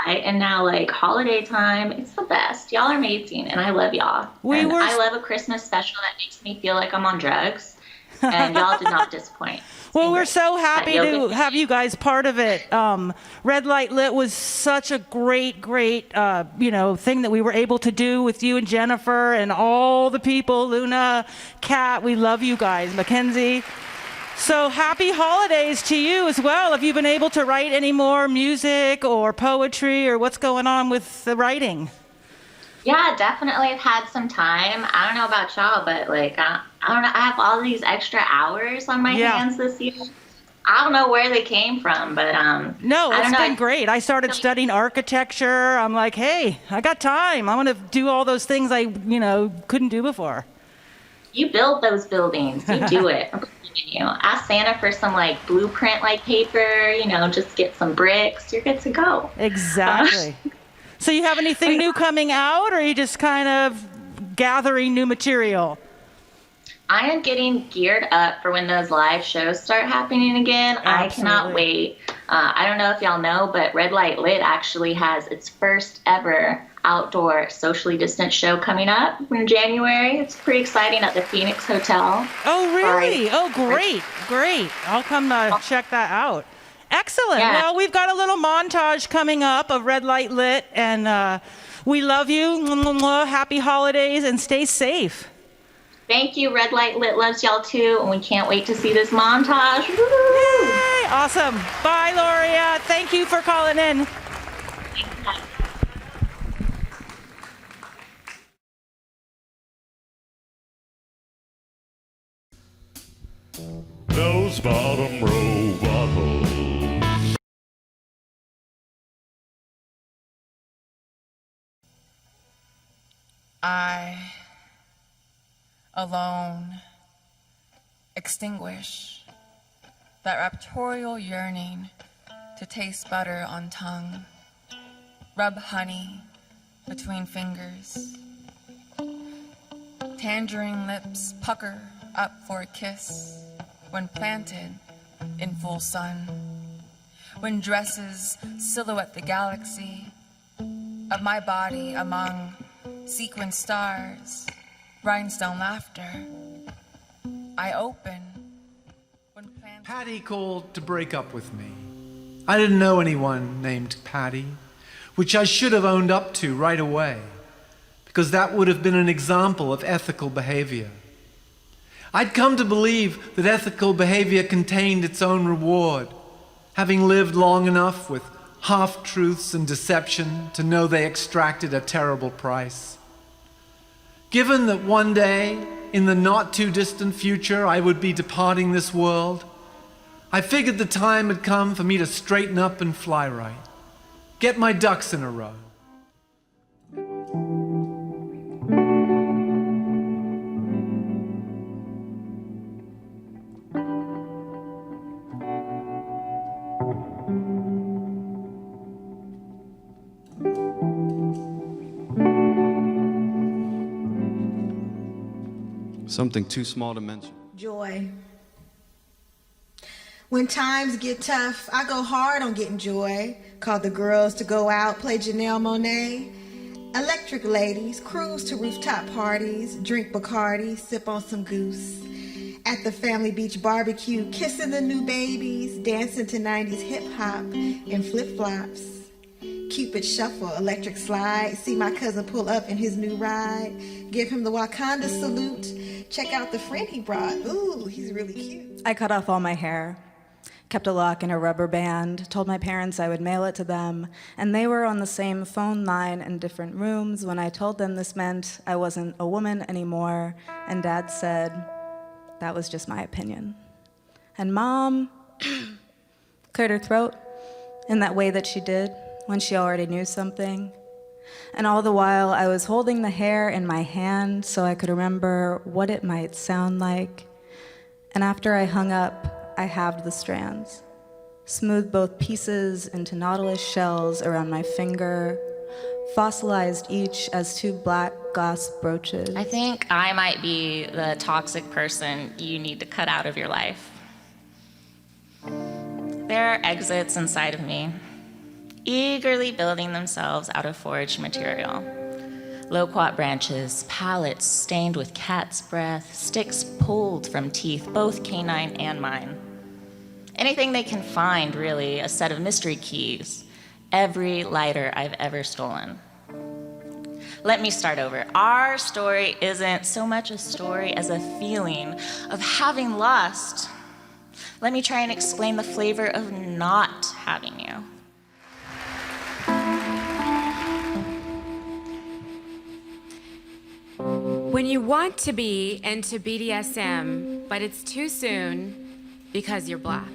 July, and now like holiday time. It's the best. Y'all are amazing, and I love y'all. I love a Christmas special that makes me feel like I'm on drugs, and y'all did not disappoint. Well, we're so happy to have you guys part of it. Red Light Lit was such a great thing that we were able to do with you and Jennifer and all the people, Luna, Kat. We love you guys, Mackenzie. So happy holidays to you as well. Have you been able to write any more music or poetry, or what's going on with the writing? Yeah, definitely. I've had some time. I don't know about y'all, but like, I don't know. I have all these extra hours on my hands this year. I don't know where they came from, but no, I it's don't know. been great. I started studying architecture. I'm like, hey, I got time. I want to do all those things I couldn't do before. You build those buildings. You do it. I'm believing you. Ask Santa for some like blueprint like paper. Just get some bricks. You're good to go. Exactly. So you have anything new coming out, or are you just kind of gathering new material? I am getting geared up for when those live shows start happening again. Absolutely. I cannot wait. I don't know if y'all know, but Red Light Lit actually has its first ever outdoor socially distant show coming up in January. It's pretty exciting at the Phoenix Hotel. Oh, really? Oh, great. I'll come check that out. Excellent. Yeah. Well, we've got a little montage coming up of Red Light Lit, and we love you. Happy holidays, and stay safe. Thank you. Red Light Lit loves y'all too, and we can't wait to see this montage. Woo! Yay! Awesome. Bye, Gloria. Thank you for calling in. Those bottom row bottles. I, alone, extinguish that raptorial yearning to taste butter on tongue, rub honey between fingers. Tangerine lips pucker up for a kiss when planted in full sun, when dresses silhouette the galaxy of my body among sequin stars, rhinestone laughter. I open when Patty called to break up with me. I didn't know anyone named Patty, which I should have owned up to right away, because that would have been an example of ethical behavior. I'd come to believe that ethical behavior contained its own reward, having lived long enough with half-truths and deception to know they extracted a terrible price. Given that one day, in the not-too-distant future, I would be departing this world, I figured the time had come for me to straighten up and fly right, get my ducks in a row. Something too small to mention. Joy. When times get tough, I go hard on getting joy. Call the girls to go out, play Janelle Monáe. Electric ladies, cruise to rooftop parties, drink Bacardi, sip on some goose. At the family beach barbecue, kissing the new babies, dancing to 90s hip hop and flip-flops. Cupid shuffle, electric slide, see my cousin pull up in his new ride. Give him the Wakanda salute, check out the friend he brought. Ooh, he's really cute. I cut off all my hair, kept a lock in a rubber band, told my parents I would mail it to them, and they were on the same phone line in different rooms when I told them this meant I wasn't a woman anymore, and Dad said, that was just my opinion. And Mom cleared her throat in that way that she did when she already knew something. And all the while, I was holding the hair in my hand so I could remember what it might sound like. And after I hung up, I halved the strands, smoothed both pieces into nautilus shells around my finger, fossilized each as two black glass brooches. I think I might be the toxic person you need to cut out of your life. There are exits inside of me, eagerly building themselves out of foraged material. Loquat branches, pallets stained with cat's breath, sticks pulled from teeth, both canine and mine. Anything they can find, really, a set of mystery keys, every lighter I've ever stolen. Let me start over. Our story isn't so much a story as a feeling of having lost. Let me try and explain the flavor of not having you. When you want to be into BDSM, but it's too soon because you're black.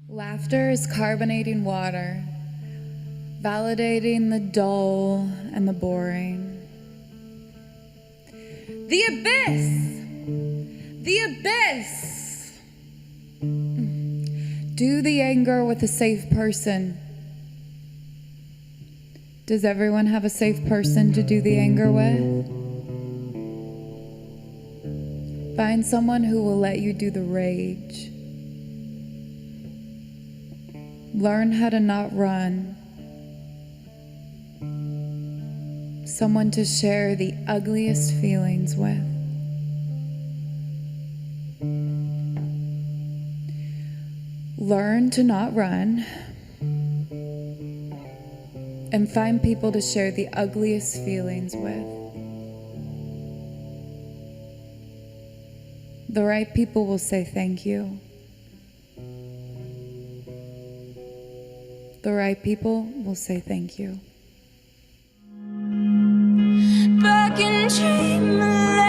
Laughter is carbonating water, validating the dull and the boring. The abyss! The abyss! Do the anger with a safe person. Does everyone have a safe person to do the anger with? Find someone who will let you do the rage. Learn how to not run. Someone to share the ugliest feelings with. Learn to not run. And find people to share the ugliest feelings with. The right people will say thank you. The right people will say thank you. Back in dreamland.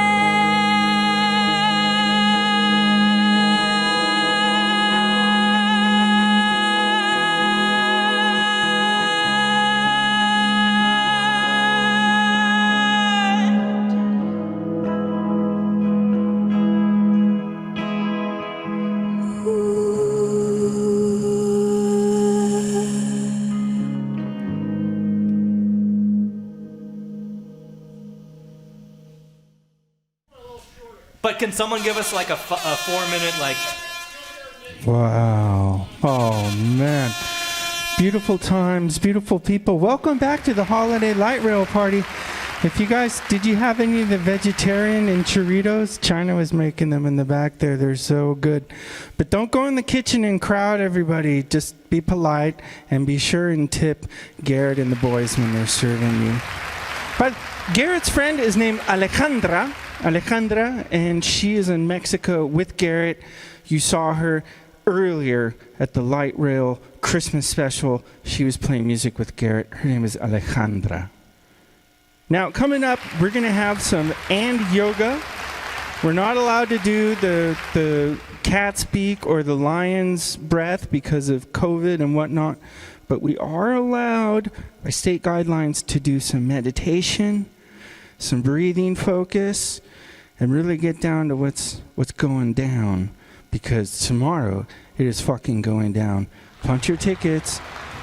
But can someone give us like a 4-minute like? Wow. Oh, man. Beautiful times, beautiful people. Welcome back to the Holiday Light Rail Party. If you guys, did you have any of the vegetarian and churritos? China was making them in the back there. They're so good. But don't go in the kitchen and crowd everybody. Just be polite and be sure and tip Garrett and the boys when they're serving you. But Garrett's friend is named Alejandra, and she is in Mexico with Garrett. You saw her earlier at the Light Rail Christmas special. She was playing music with Garrett. Her name is Alejandra. Now, coming up, we're going to have some and yoga. We're not allowed to do the cat speak or the lion's breath because of COVID and whatnot, but we are allowed by state guidelines to do some meditation, some breathing focus, and really get down to what's going down, because tomorrow it is fucking going down. Punch your tickets,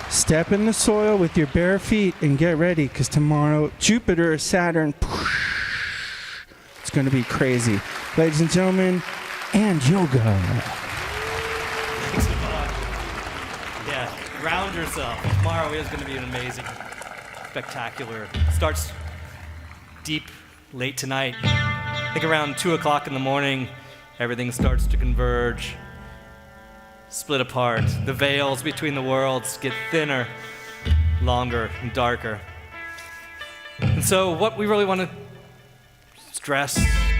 step in the soil with your bare feet, and get ready, because tomorrow Jupiter, Saturn, it's going to be crazy. Ladies and gentlemen, and yoga. Yeah, ground yourself. Tomorrow is going to be an amazing, spectacular. Starts deep late tonight. I think around 2 o'clock in the morning, everything starts to converge, split apart. The veils between the worlds get thinner, longer, and darker. And so what we really want to stress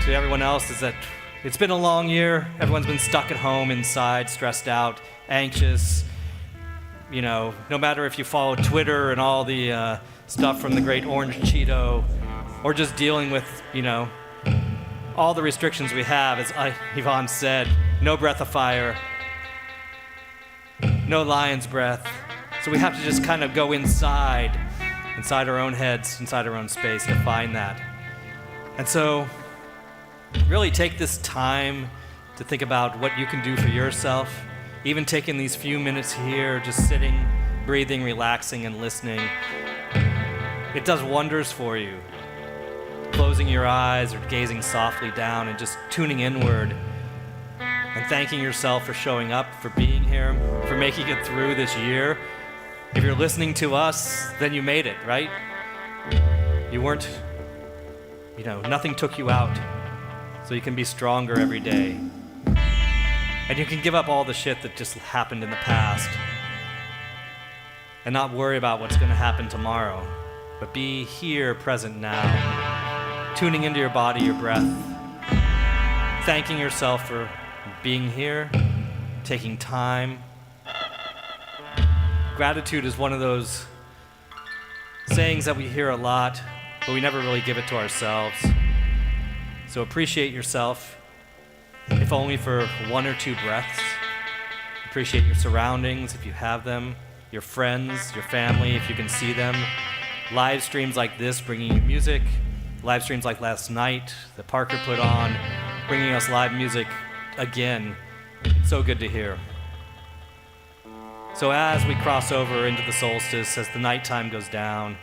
to everyone else is that it's been a long year. Everyone's been stuck at home, inside, stressed out, anxious. You know, no matter if you follow Twitter and all the stuff from the great Orange Cheeto, or just dealing with, you know, all the restrictions we have, as Yvonne said, no breath of fire, no lion's breath. So we have to just kind of go inside our own heads, inside our own space to find that. And so really take this time to think about what you can do for yourself, even taking these few minutes here, just sitting, breathing, relaxing, and listening. It does wonders for you. Closing your eyes or gazing softly down and just tuning inward and thanking yourself for showing up, for being here, for making it through this year. If you're listening to us, then you made it, right? You weren't, you know, nothing took you out, so you can be stronger every day. And you can give up all the shit that just happened in the past and not worry about what's going to happen tomorrow, but be here, present now, tuning into your body, your breath, thanking yourself for being here, taking time. Gratitude is one of those sayings that we hear a lot, but we never really give it to ourselves. So appreciate yourself, if only for 1 or 2 breaths. Appreciate your surroundings, if you have them, your friends, your family, if you can see them. Live streams like this bringing you music, live streams like last night that Parker put on, bringing us live music again. It's so good to hear. So as we cross over into the solstice, as the nighttime goes down,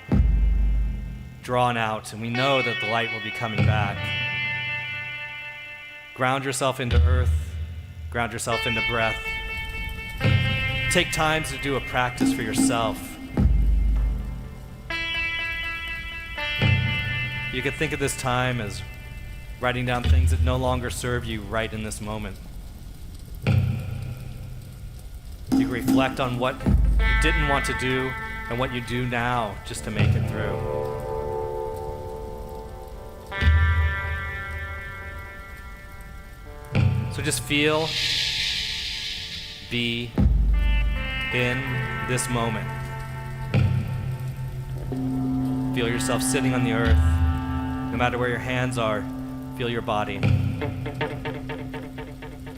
drawn out, and we know that the light will be coming back, ground yourself into earth, ground yourself into breath. Take time to do a practice for yourself. You could think of this time as writing down things that no longer serve you right in this moment. You can reflect on what you didn't want to do and what you do now just to make it through. So just feel, be in this moment. Feel yourself sitting on the earth. No matter where your hands are, feel your body.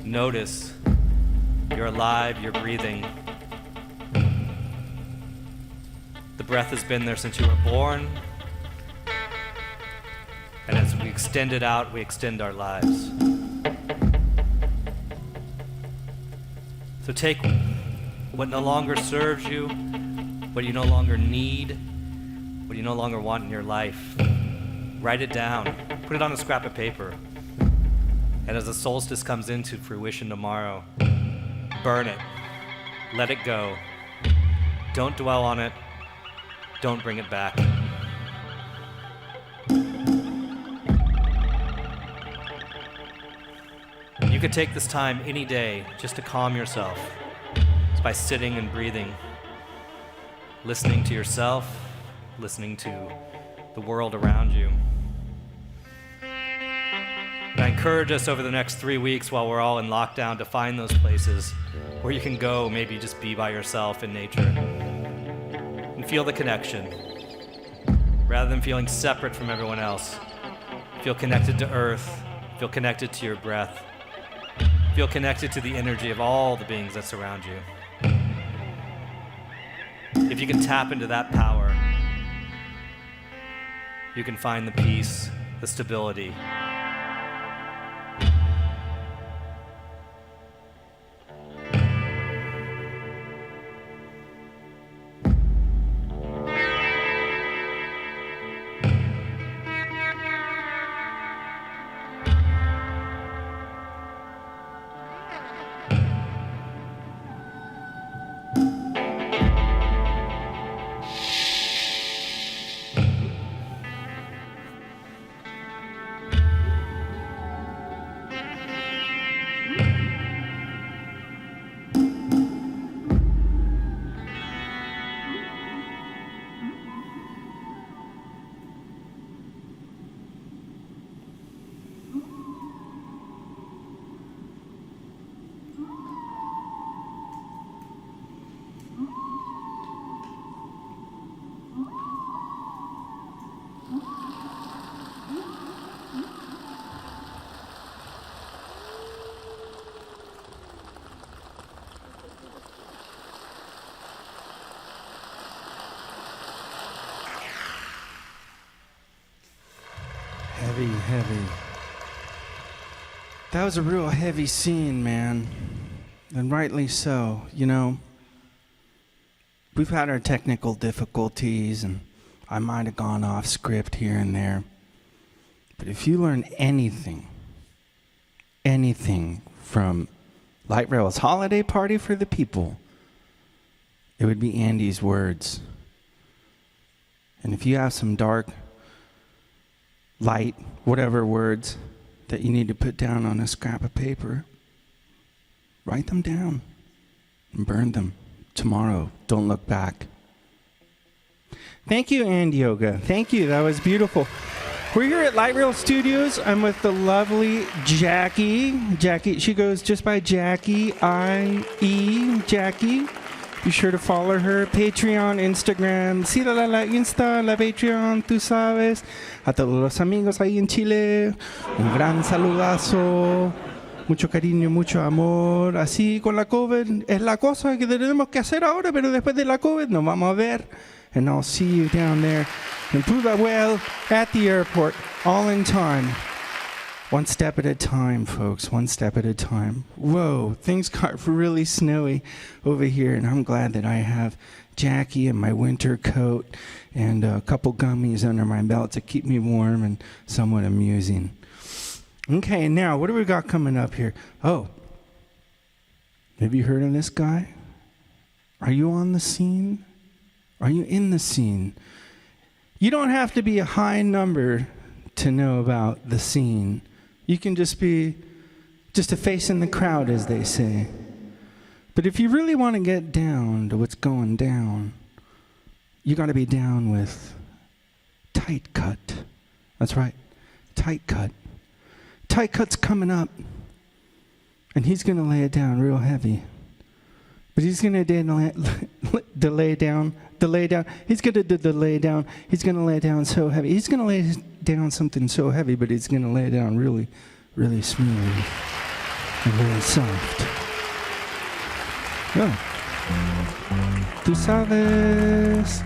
Notice you're alive, you're breathing. The breath has been there since you were born. And as we extend it out, we extend our lives. So take what no longer serves you, what you no longer need, what you no longer want in your life. Write it down. Put it on a scrap of paper. And as the solstice comes into fruition tomorrow, burn it. Let it go. Don't dwell on it. Don't bring it back. You could take this time any day just to calm yourself. It's by sitting and breathing, listening to yourself, listening to the world around you. And I encourage us over the next 3 weeks while we're all in lockdown to find those places where you can go, maybe just be by yourself in nature and feel the connection. Rather than feeling separate from everyone else, feel connected to earth, feel connected to your breath, feel connected to the energy of all the beings that surround you. If you can tap into that power, you can find the peace, the stability. Heavy. That was a real heavy scene, man. And rightly so. You know, we've had our technical difficulties, and I might have gone off script here and there. But if you learn anything from Light Rail's holiday party for the people, it would be Andy's words. And if you have some dark, light, whatever words that you need to put down on a scrap of paper, write them down and burn them tomorrow. Don't look back. Thank you, Andy Yoga. Thank you. That was beautiful. We're here at Light Rail Studios. I'm with the lovely Jackie. She goes just by Jackie, I-E, Jackie. Be sure to follow her. Patreon, Instagram. Sígala la Insta, la Patreon, tú sabes. A todos los amigos ahí en Chile, un gran saludazo. Mucho cariño, mucho amor. Así con la COVID es la cosa que tenemos que hacer ahora, pero después de la COVID nos vamos a ver. And I'll see you down there in Pudahuel at the airport, all in time. One step at a time, folks, one step at a time. Whoa, things got really snowy over here, and I'm glad that I have Jackie and my winter coat and a couple gummies under my belt to keep me warm and somewhat amusing. Okay, now, what do we got coming up here? Oh, have you heard of this guy? Are you on the scene? Are you in the scene? You don't have to be a high number to know about the scene. You can just be just a face in the crowd, as they say. But if you really want to get down to what's going down, you got to be down with Tight Cut. That's right, Tight Cut. Tight Cut's coming up And he's going to lay it down real heavy. But he's going to lay down. He's going to lay down. He's going to lay down so heavy. He's going to lay down something so heavy, but he's going to lay it down really, really smooth and really soft. Oh. Tú sabes.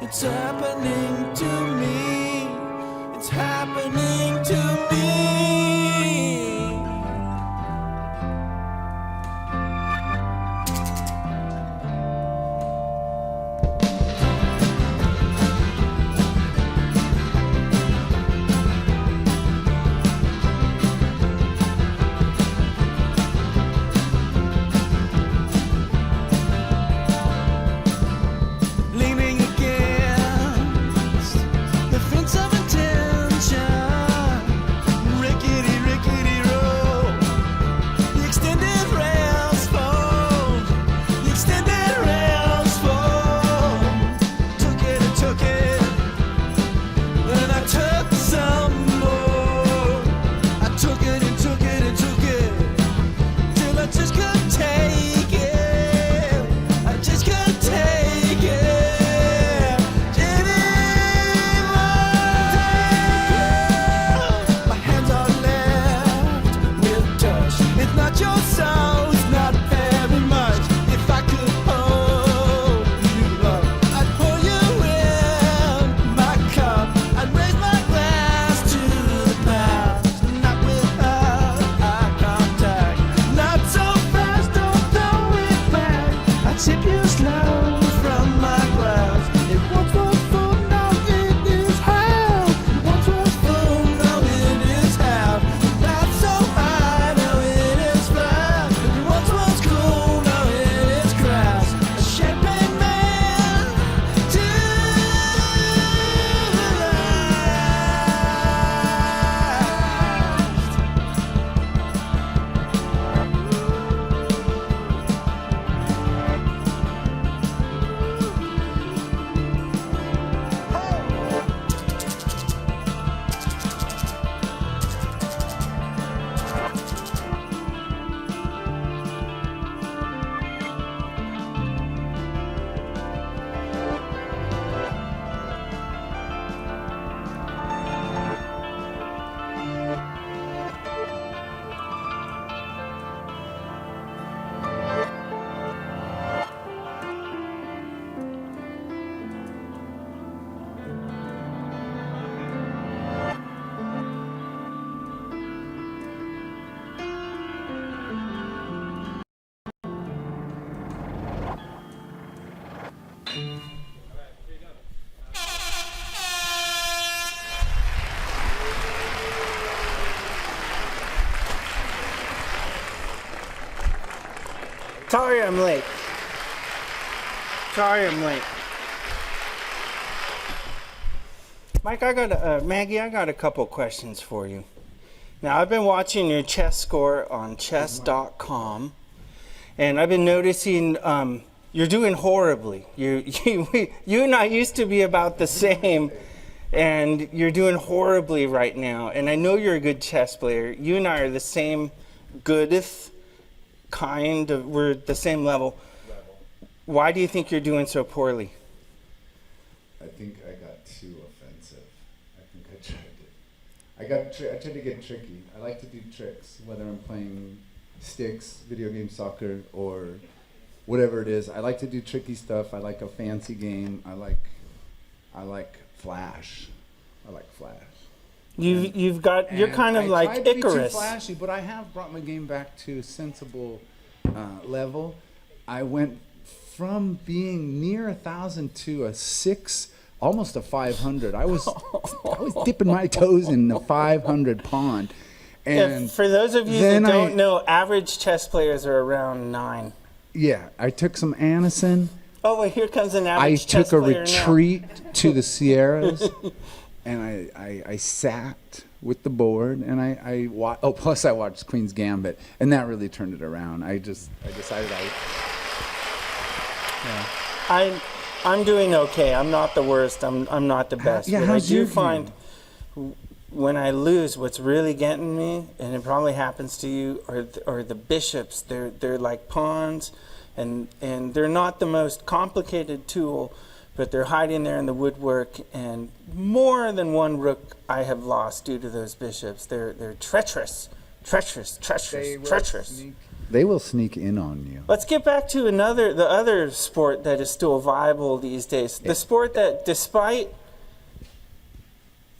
It's happening to me. It's happening to me. Leaning against the fence of attention, rickety Sorry I'm late. Mike, Maggie, I got a couple questions for you. Now, I've been watching your chess score on chess.com, and I've been noticing you're doing horribly. You and I used to be about the same, and you're doing horribly right now. And I know you're a good chess player. You and I are the same goodeth kind of, we're the same level. Why do you think you're doing so poorly? I think I got too offensive. I tried to get tricky. I like to do tricks, whether I'm playing sticks, video game soccer, or whatever it is. I like to do tricky stuff. I like a fancy game. I like flash. You're kind of like Icarus. I tried to be too flashy, but I have brought my game back to a sensible level. I went from being near 1,000 to a 6, almost a 500. I was dipping my toes in the 500 pond. And for those of you that don't know, average chess players are around 9. Yeah, I took some Anison. Oh, well, here comes an average chess player I took a retreat to the Sierras, and I sat with the board, and plus I watched Queen's Gambit, and that really turned it around. I decided I'm doing okay. I'm not the worst. I'm not the best. Yeah, but how's I do your find when I lose, what's really getting me, and it probably happens to you, are the bishops. They're like pawns, and they're not the most complicated tool, but they're hiding there in the woodwork. And more than one rook I have lost due to those bishops. They're treacherous. They will sneak in on you. Let's get back to the other sport that is still viable these days. The sport that, despite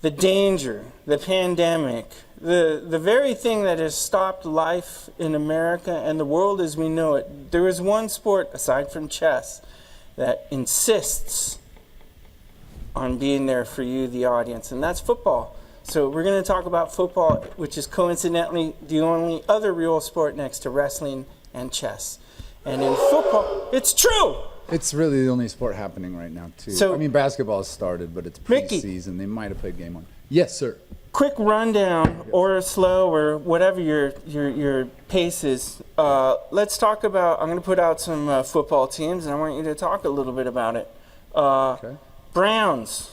the danger, the pandemic, the very thing that has stopped life in America and the world as we know it, there is one sport, aside from chess, that insists on being there for you, the audience, and that's football. So we're going to talk about football, which is coincidentally the only other real sport next to wrestling and chess. And in football, it's true. It's really the only sport happening right now, too. So, I mean, basketball has started, but it's preseason. They might have played game one. Yes, sir. Quick rundown, or slow, or whatever your pace is. Let's talk about. I'm going to put out some football teams, and I want you to talk a little bit about it. Okay. Browns.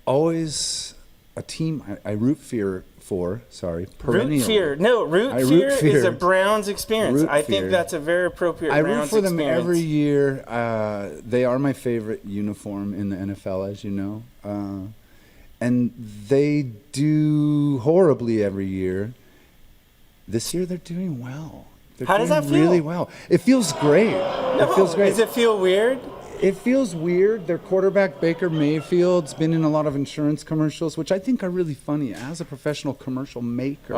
Always a team I root for. Perennial. Root fear. No, root fear is a Browns experience. I think that's a very appropriate Browns experience. I root for them every year. They are my favorite uniform in the NFL, as you know. And they do horribly every year. This year they're doing well. How does that feel? Really well. It feels great. Does it feel weird? It feels weird. Their quarterback, Baker Mayfield's been in a lot of insurance commercials, which I think are really funny. As a professional commercial maker,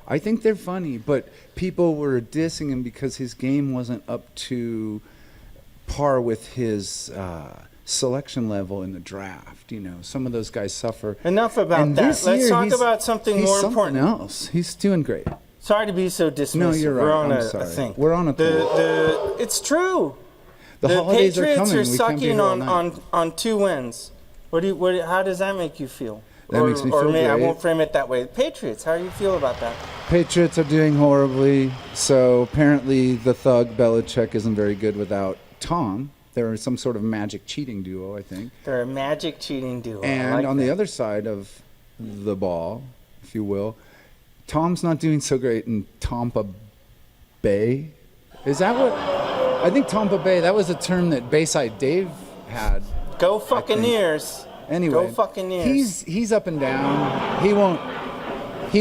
I think they're funny. But people were dissing him because his game wasn't up to par with his selection level in the draft. You know, some of those guys suffer. Enough about that. Let's talk about something more important. Else. He's doing great. Sorry to be so dismissive. No, you're right. We're on I'm a sorry. thing. We're on a thing. It's true. The holidays Patriots are coming. are We sucking can't be here all night. on 2 wins. How does that make you feel? That makes me feel great. I won't frame it that way. The Patriots, how do you feel about that? Patriots are doing horribly. So apparently the thug Belichick isn't very good without Tom. They're some sort of magic cheating duo, I think. They're a magic cheating duo. And on the other side of the ball, if you will, Tom's not doing so great in Tampa Bay. Is that what? I think Tampa Bay, that was a term that Bayside Dave had. Go Buccaneers. Anyway, Go Buccaneers. He's up and down. He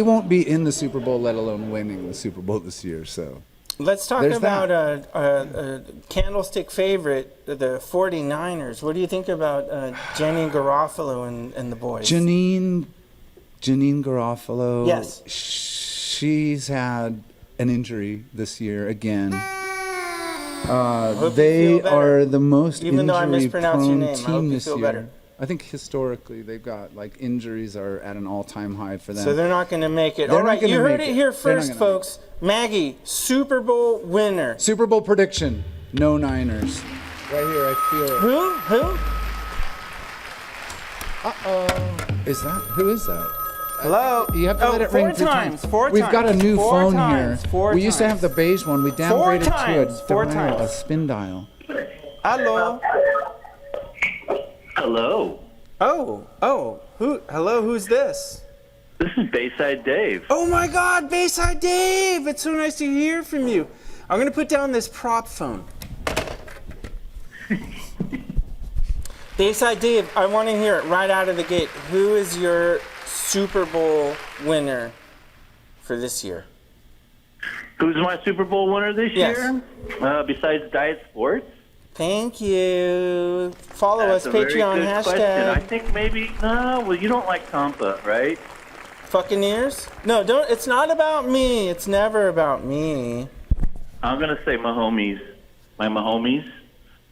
won't be in the Super Bowl, let alone winning the Super Bowl this year. So let's talk about a candlestick favorite, the 49ers. What do you think about Janine Garofalo and the boys? Janine Garofalo. Yes. She's had an injury this year again. They are the most injury-prone team this year. I think historically they've got like injuries are at an all-time high for them. So they're not going to make it. They're All not right, gonna you heard make it it. here They're not first, gonna folks. Maggie, Super Bowl winner. Super Bowl prediction: no Niners. Right here, I feel it. Who? Is that? Who is that? Hello? You have to let it ring 3 times. We've got a new phone here. We used to have the beige one. We downgraded to a dial, a spin dial. Hello. Hello. Oh. Hello, who's this? This is Bayside Dave. Oh my God, Bayside Dave! It's so nice to hear from you. I'm gonna put down this prop phone. Bayside Dave, I want to hear it right out of the gate. Who is your Super Bowl winner for this year? Who's my Super Bowl winner this Yes. year? Besides Diet Sports? Thank you. Follow That's us, a very Patreon good question. I hashtag. think maybe, well, you don't like Tampa, right? Fucking ears? No, don't. It's not about me. It's never about me. I'm going to say Mahomes. My Mahomes,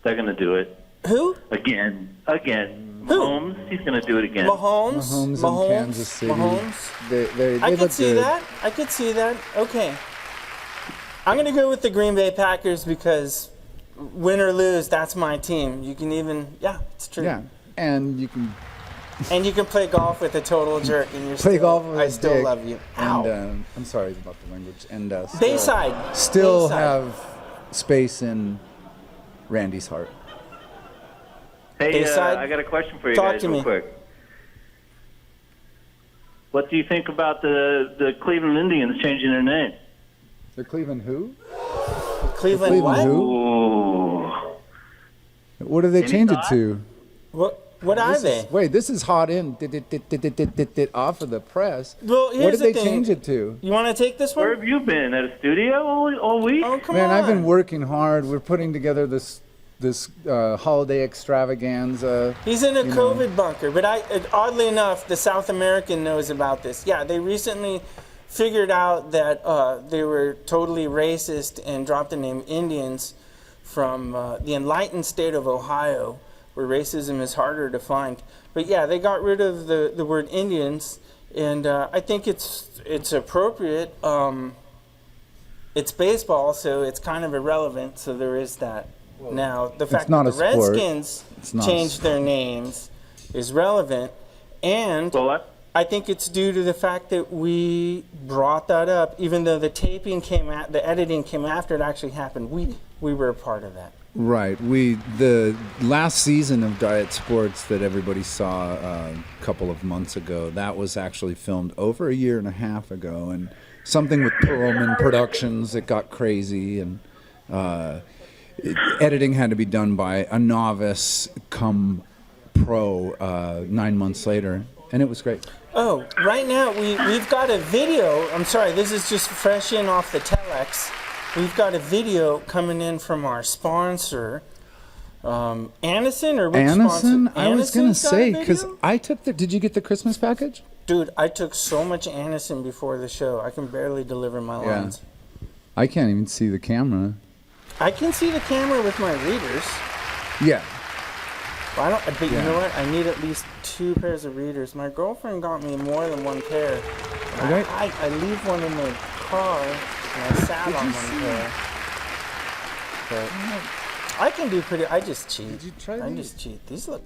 they're going to do it. Who? Again. Mahomes, he's going to do it again. Mahomes in Kansas City. Mahomes. They I look could see good. that. I could see that. Okay. I'm going to go with the Green Bay Packers because win or lose, that's my team. You can even, yeah, it's true. Yeah, and you can And you can play golf with a total jerk, and you're play still, golf with I a still dick. love you. Ow. And I'm sorry about the language. And Bayside. still Bayside. have space in Randy's heart. Hey, Bayside, I got a question for you talk guys to real me. quick. What do you think about the Cleveland Indians changing their name? The Cleveland who? Cleveland what? Ooh. What do they Any change thought? it to? What are they? Wait, this is hot in off of the press. Well, What here's did they the thing. change it to? You want to take this one? Where have you been? At a studio all week? Oh, come Man, on. I've been working hard. We're putting together this holiday extravaganza. He's in a you know. COVID bunker, but oddly enough, the South American knows about this. Yeah, they recently figured out that they were totally racist and dropped the name Indians from the enlightened state of Ohio, where racism is harder to find. But yeah, they got rid of the word Indians, and I think it's appropriate. It's baseball, so it's kind of irrelevant, so there is that. Now, the fact not that the a sport. Redskins It's not a changed their names is relevant, and I think it's due to the fact that we brought that up, even though the editing came after it actually happened. We were a part of that. Right. The last season of Diet Sports that everybody saw a couple of months ago, that was actually filmed over a year and a half ago, and something with Perlman Productions, it got crazy, and editing had to be done by a novice come pro 9 months later, and it was great. Oh, right now we've got a video. I'm sorry, this is just fresh in off the telex. We've got a video coming in from our sponsor, Anison, or which Anison? sponsor? I was going to Anison's got a say, video? because I took did you get the Christmas package? Dude, I took so much Anison before the show. I can barely deliver my lines. I can't even see the camera. I can see the camera with my readers. Yeah. But you Yeah. know what? I need at least 2 pairs of readers. My girlfriend got me more than 1 pair. Okay. I leave one in the car, and I sat on 1 pair. But I can do pretty. I just cheat. Did you try I just cheat. These look.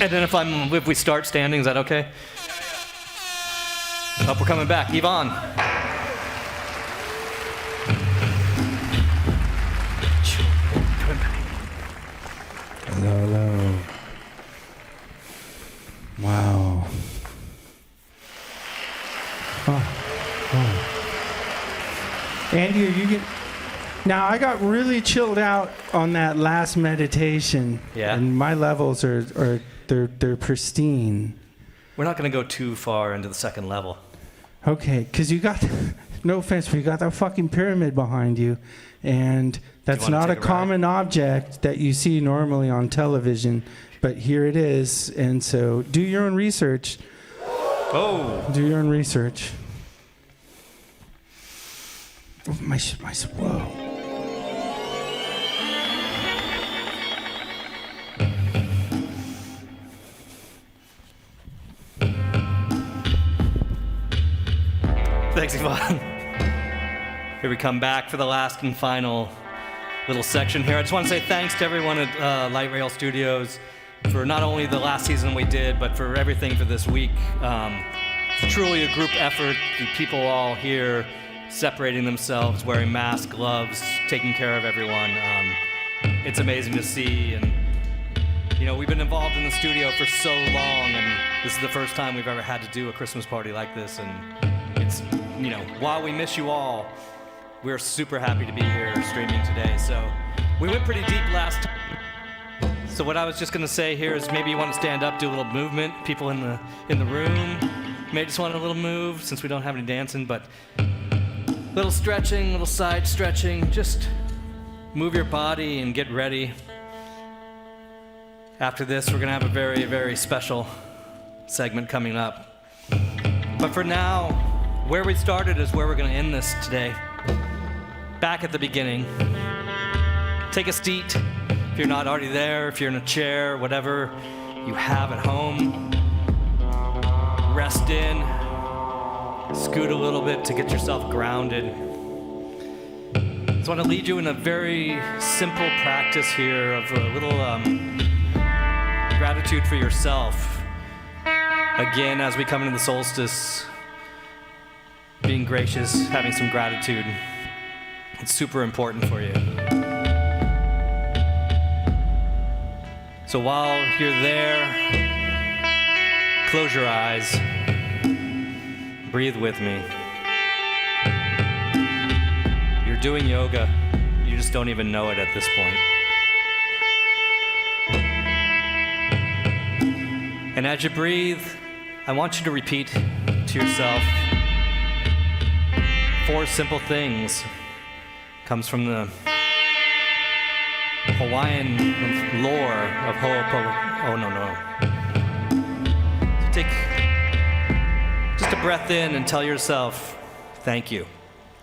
And then if we start standing, is that okay? Oh, we're coming back. Yvonne. Hello. Wow. Andy, are you now I got really chilled out on that last meditation. Yeah. And my levels are they're pristine. We're not going to go too far into the second level. Okay, because you got, no offense, but you got that fucking pyramid behind you, and that's not a common object that you see normally on television, but here it is, and so do your own research. Oh. Do your own research. Oh, whoa. Thanks, Yvonne. Here we come back for the last and final little section here. I just want to say thanks to everyone at Light Rail Studios for not only the last season we did, but for everything for this week. It's truly a group effort. The people all here separating themselves, wearing masks, gloves, taking care of everyone. It's amazing to see. And, you know, we've been involved in the studio for so long, and this is the first time we've ever had to do a Christmas party like this. And it's, you know, while we miss you all, we're super happy to be here streaming today. So we went pretty deep last time. So what I was just gonna say here is maybe you want to stand up, do a little movement. People in the room may just want a little move since we don't have any dancing, but little stretching, little side stretching. Just move your body and get ready. After this, we're gonna have a very, very special segment coming up. But for now, where we started is where we're gonna end this today. Back at the beginning. Take a seat if you're not already there, if you're in a chair, whatever you have at home. Rest in, scoot a little bit to get yourself grounded. So I want to lead you in a very simple practice here of a little gratitude for yourself. Again, as we come into the solstice, being gracious, having some gratitude. It's super important for you. So while you're there, close your eyes. Breathe with me. You're doing yoga. You just don't even know it at this point. And as you breathe, I want you to repeat to yourself 4 simple things. Comes from the Hawaiian lore of Ho'oponopono. Oh, no. So take just a breath in and tell yourself, thank you.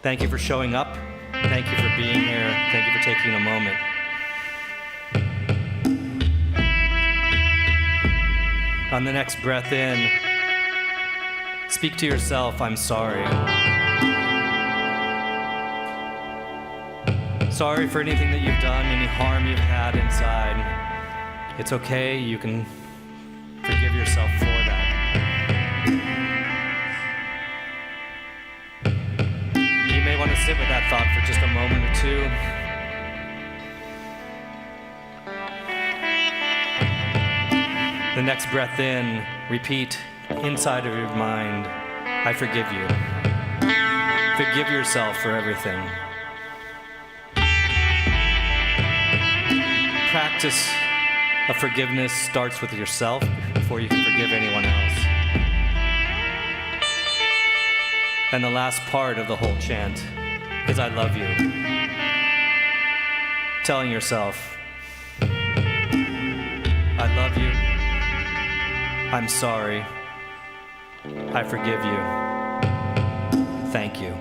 Thank you for showing up. Thank you for being here. Thank you for taking a moment. On the next breath in, speak to yourself, I'm sorry. Sorry for anything that you've done, any harm you've had inside. It's okay, you can forgive yourself for that. You may want to sit with that thought for just a moment or two. The next breath in, repeat inside of your mind, I forgive you. Forgive yourself for everything. Practice of forgiveness starts with yourself before you can forgive anyone else. And the last part of the whole chant is I love you. Telling yourself, I love you, I'm sorry, I forgive you, thank you.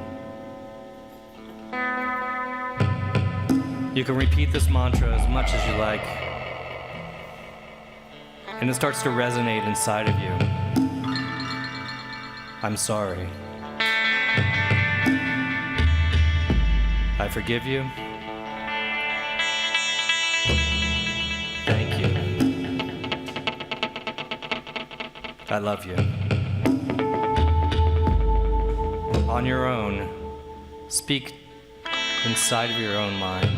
You can repeat this mantra as much as you like, and it starts to resonate inside of you. I'm sorry. I forgive you. Thank you. I love you. On your own, speak inside of your own mind.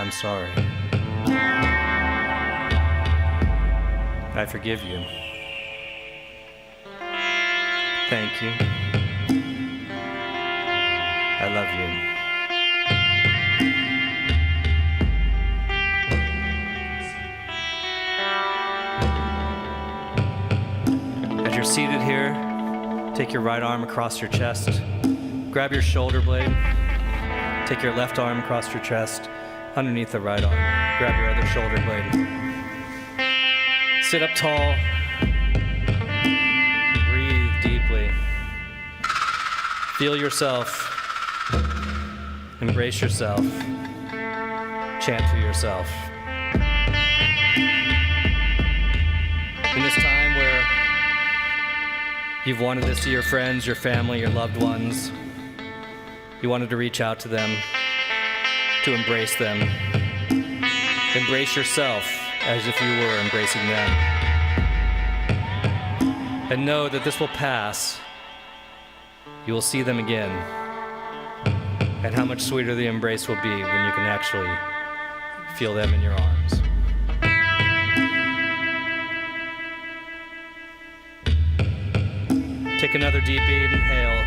I'm sorry. I forgive you. Thank you. I love you. As you're seated here, take your right arm across your chest. Grab your shoulder blade. Take your left arm across your chest, underneath the right arm. Grab your other shoulder blade. Sit up tall. Breathe deeply. Feel yourself. Embrace yourself. Chant for yourself. In this time where you've wanted to see your friends, your family, your loved ones, you wanted to reach out to them, to embrace them. Embrace yourself as if you were embracing them. And know that this will pass. You will see them again. And how much sweeter the embrace will be when you can actually feel them in your arms. Take another deep inhale.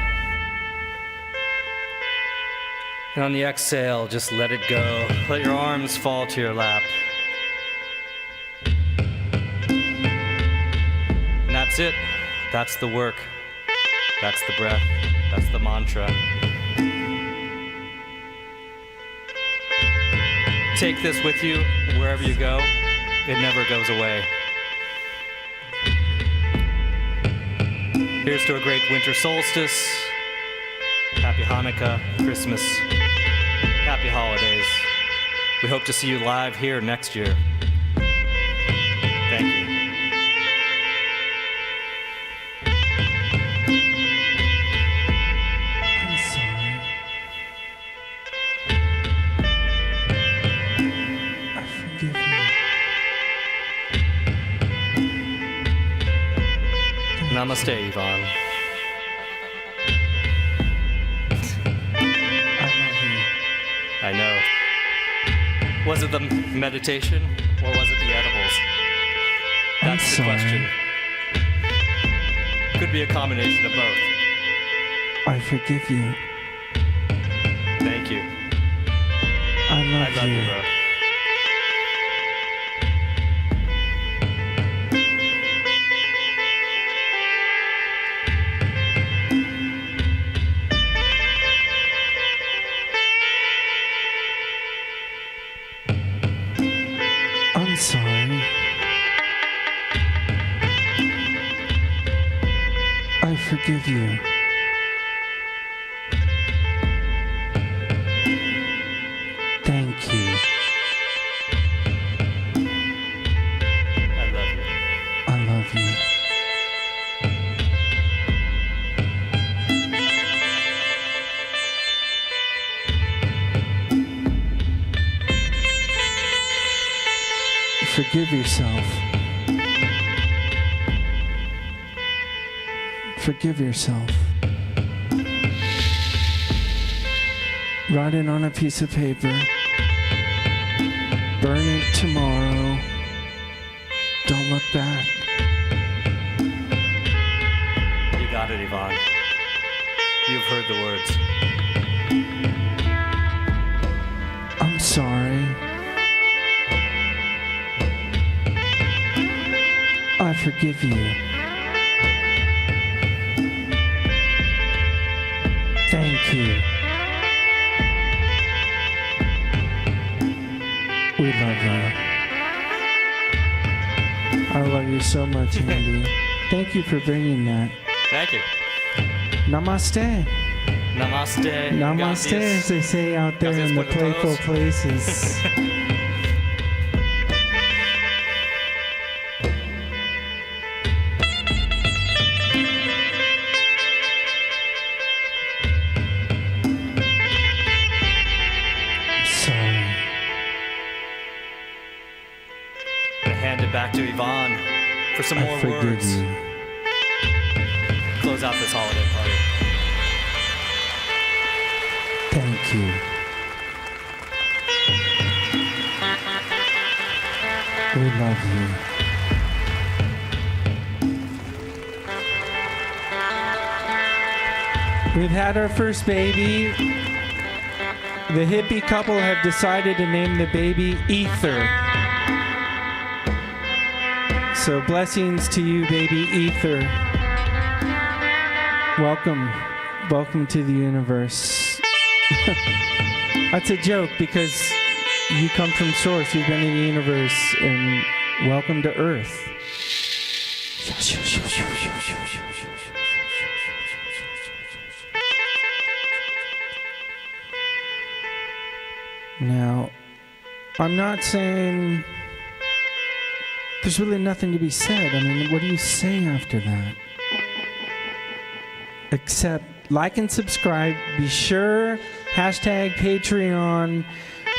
And on the exhale, just let it go. Let your arms fall to your lap. And that's it. That's the work. That's the breath. That's the mantra. Take this with you wherever you go. It never goes away. Here's to a great winter solstice. Happy Hanukkah, Christmas, happy holidays. We hope to see you live here next year. Thank you. I'm sorry. I forgive you. Namaste, Yvonne. I know. Was it the meditation or was it the edibles? That's the question. Could be a combination of both. I forgive you. Thank you. I love you, bro. I'm sorry. I forgive you. Thank you. I love you. I love you. Forgive yourself. Forgive yourself. Write it on a piece of paper. Burn it tomorrow. Don't look back. You got it, Yvonne. You've heard the words. I'm sorry. I forgive you. Thank you. We love you. I love you so much, Andy. Thank you for bringing that. Thank you. Namaste. Namaste. Namaste, as they say out there in the playful places. Hand it back to Yvonne. for some more forgive words. you. Close out this holiday party. Thank you. We love you. We've had our first baby. The hippie couple have decided to name the baby Ether. So blessings to you, baby Ether. Welcome. Welcome to the universe. That's a joke because you come from source, you've been in the universe, and welcome to Earth. Now, I'm not saying there's really nothing to be said. I mean, what do you say after that? Except like and subscribe. Be sure, hashtag Patreon.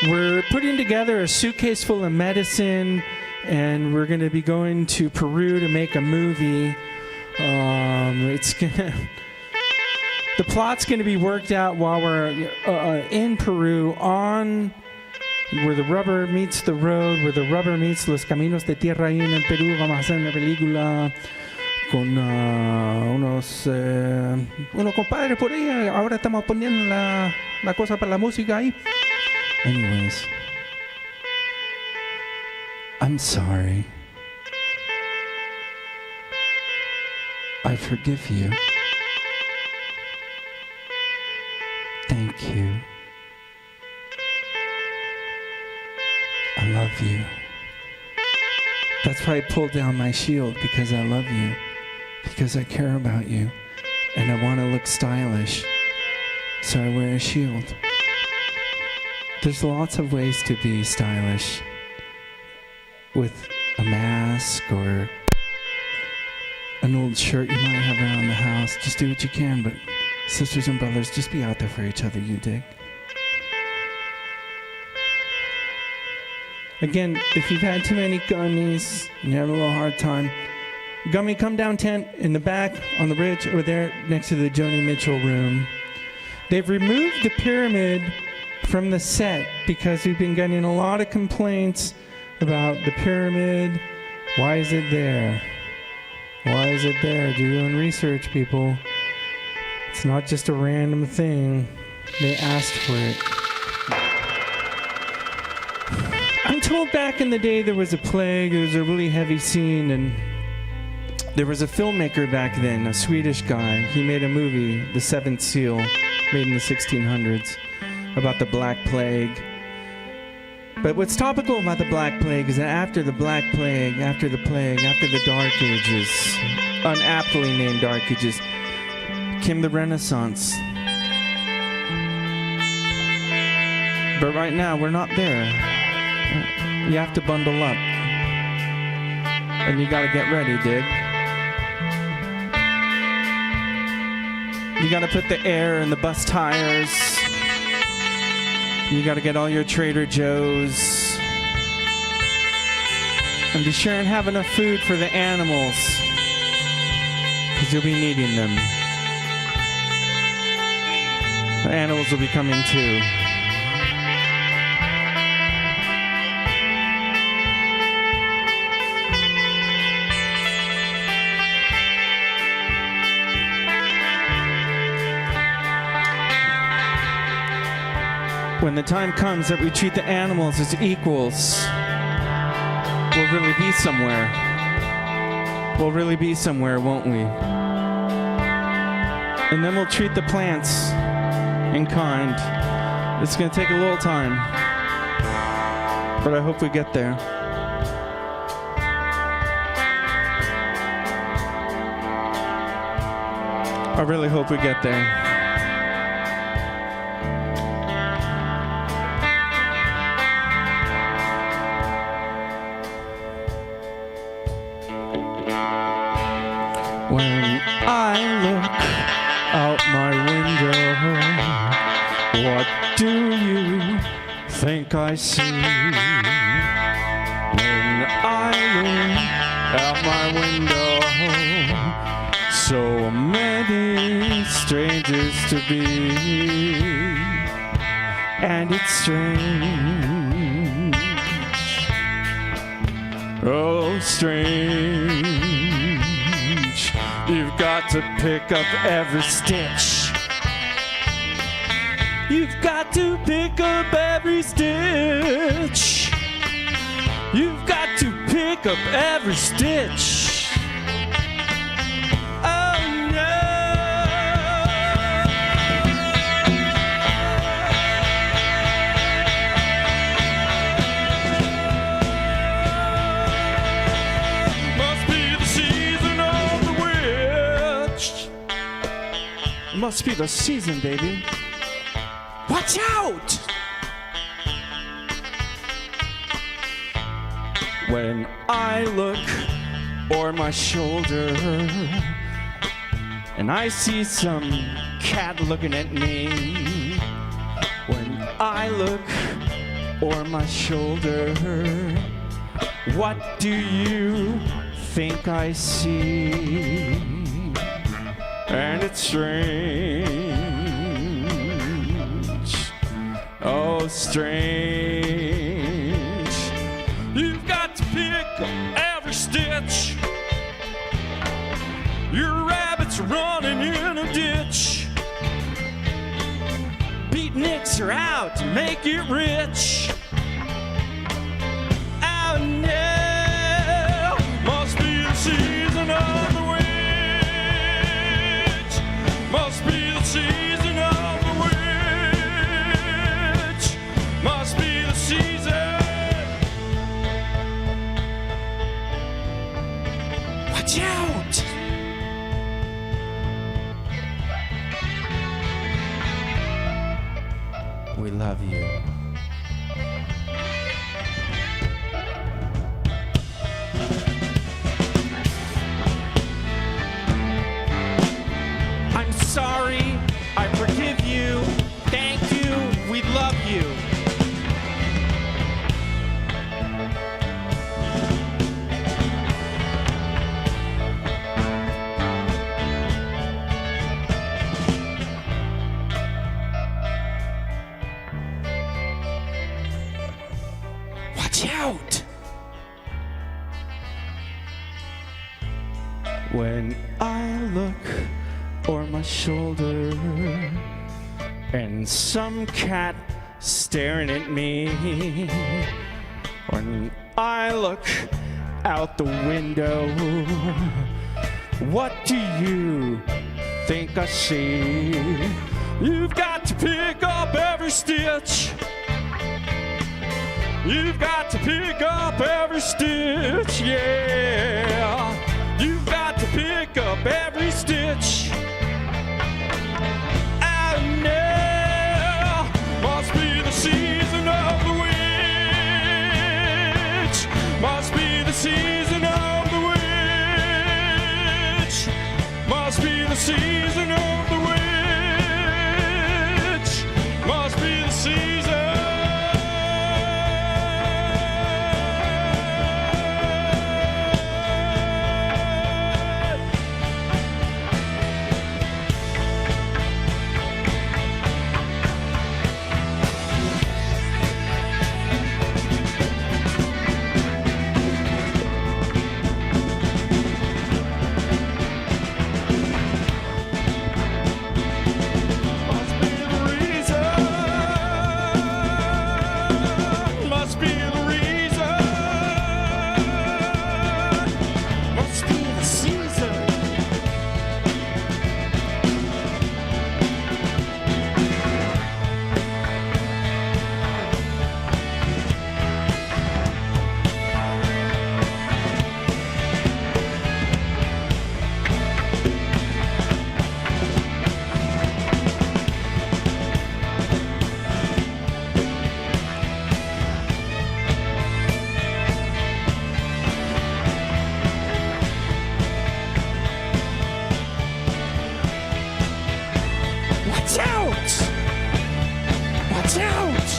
We're putting together a suitcase full of medicine, and we're going to be going to Peru to make a movie. It's gonna. The plot's going to be worked out while we're in Peru, on where the rubber meets the road, where the rubber meets los caminos de tierra ahí en el Perú. Vamos a hacer una película con unos compadres por ahí. Ahora estamos poniendo la cosa para la música ahí. Anyways, I'm sorry. I forgive you. Thank you. I love you. That's why I pulled down my shield, because I love you. Because I care about you. And I want to look stylish. So I wear a shield. There's lots of ways to be stylish. With a mask or an old shirt you might have around the house. Just do what you can, but sisters and brothers, just be out there for each other, you dig? Again, if you've had too many gummies and you have a little hard time, Gummy, come down tent in the back on the ridge over there next to the Joni Mitchell room. They've removed the pyramid from the set because we've been getting a lot of complaints about the pyramid. Why is it there? Why is it there? Do your own research, people. It's not just a random thing. They asked for it. I'm told back in the day there was a plague, there was a really heavy scene, and there was a filmmaker back then, a Swedish guy. He made a movie, The Seventh Seal, made in the 1600s, about the Black Plague. But what's topical about the Black Plague is that after the Black Plague, after the plague, after the Dark Ages, unaptly named Dark Ages, came the Renaissance. But right now, we're not there. You have to bundle up. And you gotta get ready, dig? You gotta put the air in the bus tires. You gotta get all your Trader Joe's. And be sure and have enough food for the animals, because you'll be needing them. The animals will be coming too. When the time comes that we treat the animals as equals, we'll really be somewhere. We'll really be somewhere, won't we? And then we'll treat the plants in kind. It's going to take a little time, but I hope we get there. I really hope we get there. When I look out my window, what do you think I see? When I look out my window. So many strangers to be, and it's strange, oh strange. You've got to pick up every stitch. You've got to pick up every stitch. You've got to pick up every stitch. Oh no. Must be the season of the witch. Must be the season, baby. Watch out! When I look o'er my shoulder and I see some cat looking at me. When I look o'er my shoulder, what do you think I see? And it's strange, oh strange. You've got to pick up every stitch. Your rabbit's running in a ditch. Beatniks are out to make it rich. Oh no, must be the season of the witch. Must be the season of the witch. Must be the season. Watch out! We love you. I'm sorry. I forgive you. Thank you. We love you. Watch out! When I look o'er my shoulder and some cat staring at me. When I look out the window, what do you think I see? You've got to pick up every stitch. You've got to pick up every stitch, yeah. You've got to pick up every stitch. Oh no, must be the season of the witch. Must be the season of the witch. Must be the season of the witch. Must be the season. Watch out! Watch out!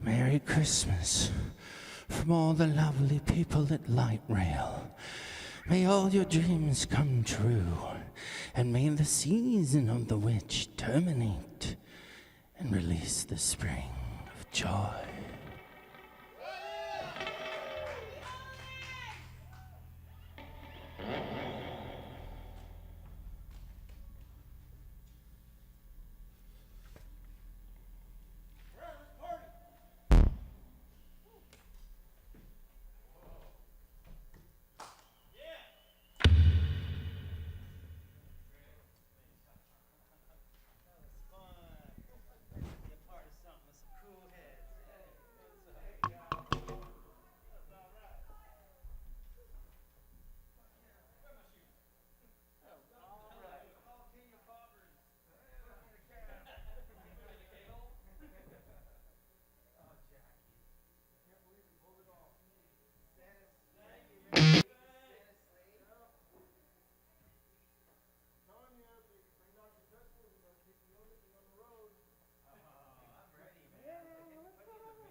Merry Christmas from all the lovely people at Light Rail. May all your dreams come true, and may the season of the witch terminate and release the spring of joy.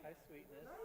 Hi, sweetness.